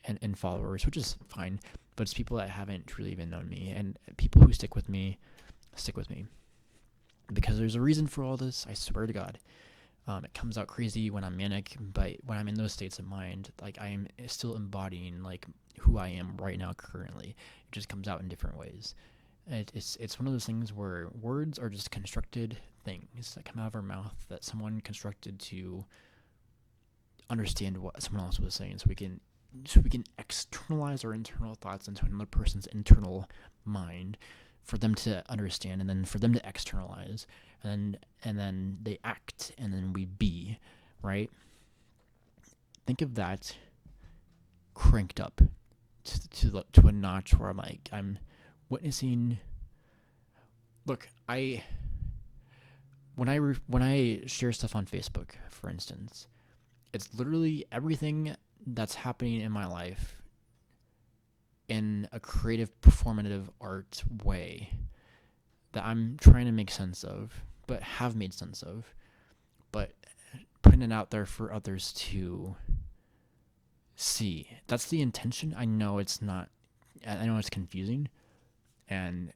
and followers, which is fine, but it's people that haven't really even known me, and people who stick with me because there's a reason for all this. I swear to God. It comes out crazy when I'm manic, but when I'm in those states of mind, like, I am still embodying like who I am right now currently. It just comes out in different ways. It's one of those things where words are just constructed things that come out of our mouth that someone constructed to understand what someone else was saying, so we can externalize our internal thoughts into another person's internal mind for them to understand, and then for them to externalize, and then they act, and then we be, right? Think of that cranked up to a notch where I'm witnessing. Look, when I share stuff on Facebook, for instance, it's literally everything that's happening in my life in a creative, performative art way that I'm trying to make sense of, but have made sense of, but putting it out there for others to see. That's the intention. I know it's not. I know it's confusing and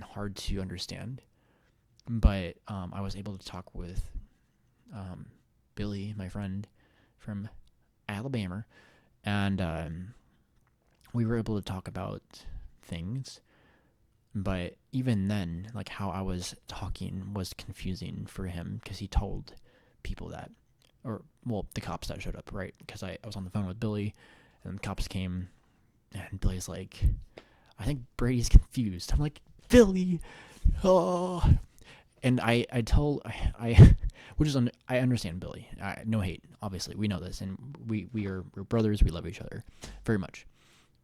hard to understand, but I was able to talk with Billy, my friend from Alabama, and we were able to talk about things, but even then, like, how I was talking was confusing for him because he told people that, or, well, the cops that showed up, right? Because I was on the phone with Billy, and the cops came, and Billy's like, I think Brady's confused. I'm like, Billy, oh. And I I understand Billy. No hate, obviously. We know this, and we're brothers. We love each other very much.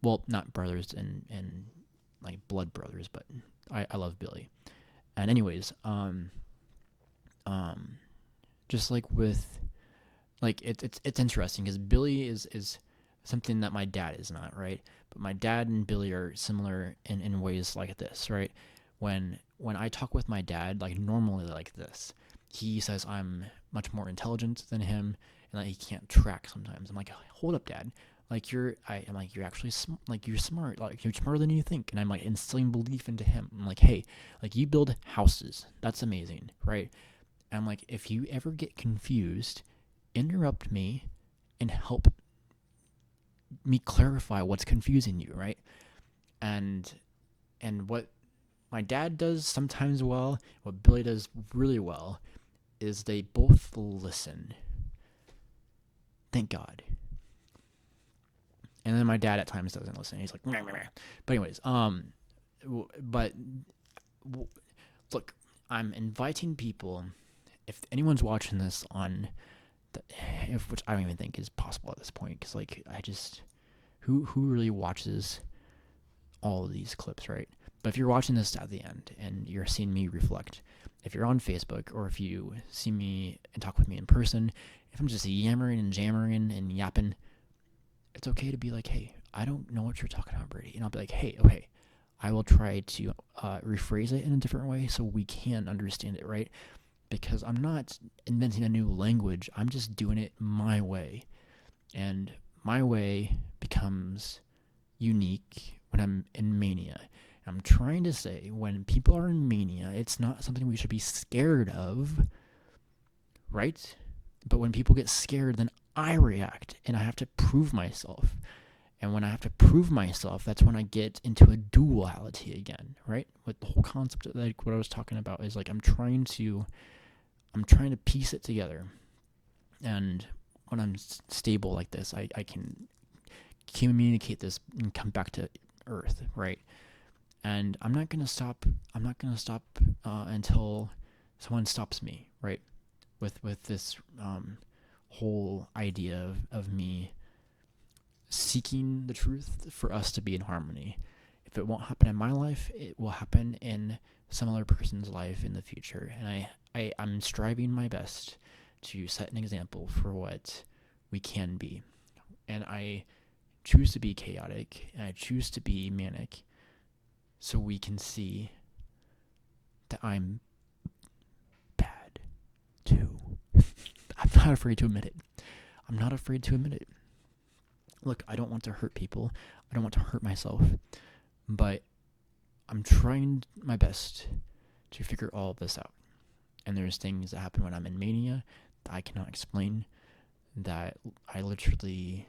Well, not brothers and like blood brothers, but I love Billy. And anyways, just like with, like, it's interesting because Billy is something that my dad is not, right? But my dad and Billy are similar in ways like this, right? When I talk with my dad, like, normally like this, he says I'm much more intelligent than him, and that he can't track sometimes. I'm like, hold up, Dad. Like, I'm like, you're actually like, you're smart. Like, you're smarter than you think. And I'm like instilling belief into him. I'm like, hey, like, you build houses. That's amazing, right? And I'm like, if you ever get confused, interrupt me and help me clarify what's confusing you, right? And what my dad does sometimes well, what Billy does really well, is they both listen. Thank God. And then my dad at times doesn't listen. He's like, meh, meh, meh. But anyways, look, I'm inviting people. If anyone's watching this on, which I don't even think is possible at this point, because, like, I just, who really watches all of these clips, right? But if you're watching this at the end and you're seeing me reflect, if you're on Facebook, or if you see me and talk with me in person, if I'm just yammering and jammering and yapping, it's okay to be like, hey, I don't know what you're talking about, Brady. And I'll be like, hey, okay, I will try to rephrase it in a different way so we can understand it, right? Because I'm not inventing a new language. I'm just doing it my way. And my way becomes unique when I'm in mania. I'm trying to say, when people are in mania, it's not something we should be scared of, right? But when people get scared, then I react, and I have to prove myself. And when I have to prove myself, that's when I get into a duality again, right? With the whole concept of, like, what I was talking about is, like, I'm trying to I'm trying to piece it together. And when I'm stable like this, I can communicate this and come back to earth, right? And I'm not gonna stop until someone stops me, right? With this whole idea of me seeking the truth for us to be in harmony. If it won't happen in my life, it will happen in some other person's life in the future. And I'm striving my best to set an example for what we can be. And I choose to be chaotic, and I choose to be manic, so we can see that I'm bad too. I'm not afraid to admit it. I'm not afraid to admit it. Look, I don't want to hurt people. I don't want to hurt myself. But I'm trying my best to figure all of this out. And there's things that happen when I'm in mania that I cannot explain, that I literally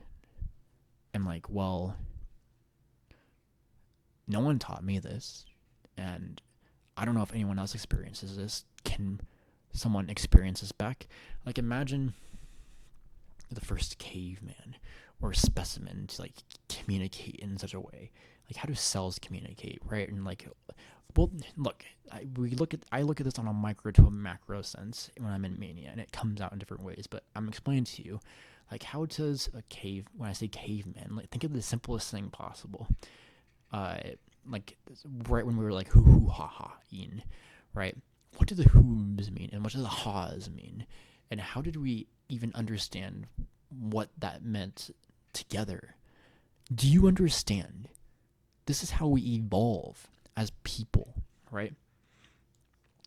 am like, well, no one taught me this, and I don't know if anyone else experiences this. Can someone experience this back? Like, imagine the first caveman or specimen to like communicate in such a way. Like, how do cells communicate, right? And like, well, look, I look at this on a micro to a macro sense when I'm in mania, and it comes out in different ways. But I'm explaining to you, like, how does when I say caveman, like, think of the simplest thing possible. Like right when we were like hoo hoo ha ha in, right? What do the who's mean, and what do the ha's mean, and how did we even understand what that meant together? Do you understand? This is how we evolve as people, right?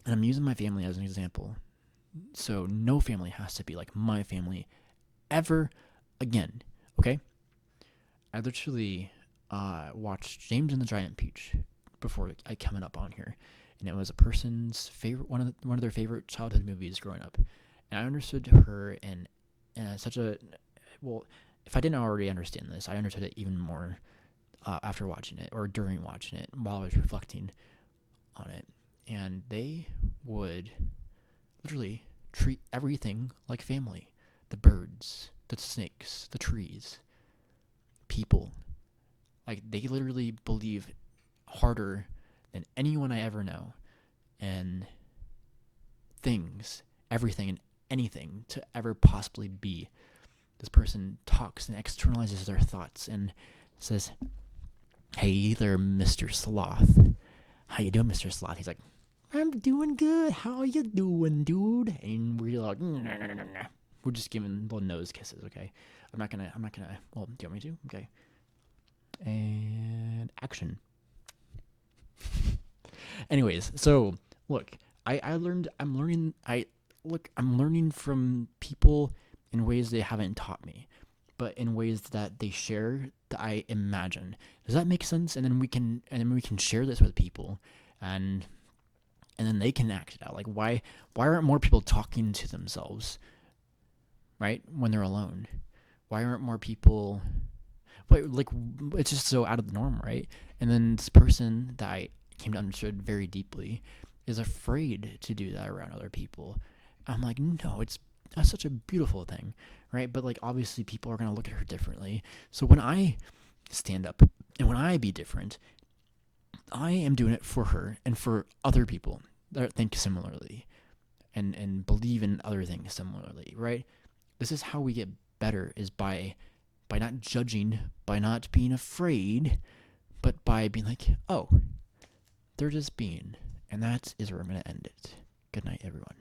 And I'm using my family as an example. So no family has to be like my family ever again, okay? I literally watched James and the Giant Peach before I coming up on here, and it was a person's favorite, one of their favorite childhood movies growing up, and I understood her in such a, well, if I didn't already understand this, I understood it even more after watching it, or during watching it, while I was reflecting on it. And they would literally treat everything like family: the birds, the snakes, the trees, people. Like, they literally believe harder than anyone I ever know, and things, everything and anything to ever possibly be. This person talks and externalizes their thoughts and says, "Hey there, Mr. Sloth. How you doing, Mr. Sloth?" He's like, "I'm doing good. How you doing, dude?" And we're like, nah. We're just giving little nose kisses, okay? I'm not gonna, well, do you want me to? Okay. And action. Anyways, so look, I'm learning from people in ways they haven't taught me, but in ways that they share that I imagine. Does that make sense? And then we can share this with people, and then they can act it out. Like, why aren't more people talking to themselves, right, when they're alone? Why aren't more people? But like, it's just so out of the norm, right? And then this person that I came to understand very deeply is afraid to do that around other people. I'm like, no, that's such a beautiful thing, right? But like, obviously people are going to look at her differently. So when I stand up and when I be different, I am doing it for her and for other people that think similarly and believe in other things similarly, right? This is how we get better, is by not judging, by not being afraid, but by being like, oh, they're just being. And that is where I'm going to end it. Good night, everyone.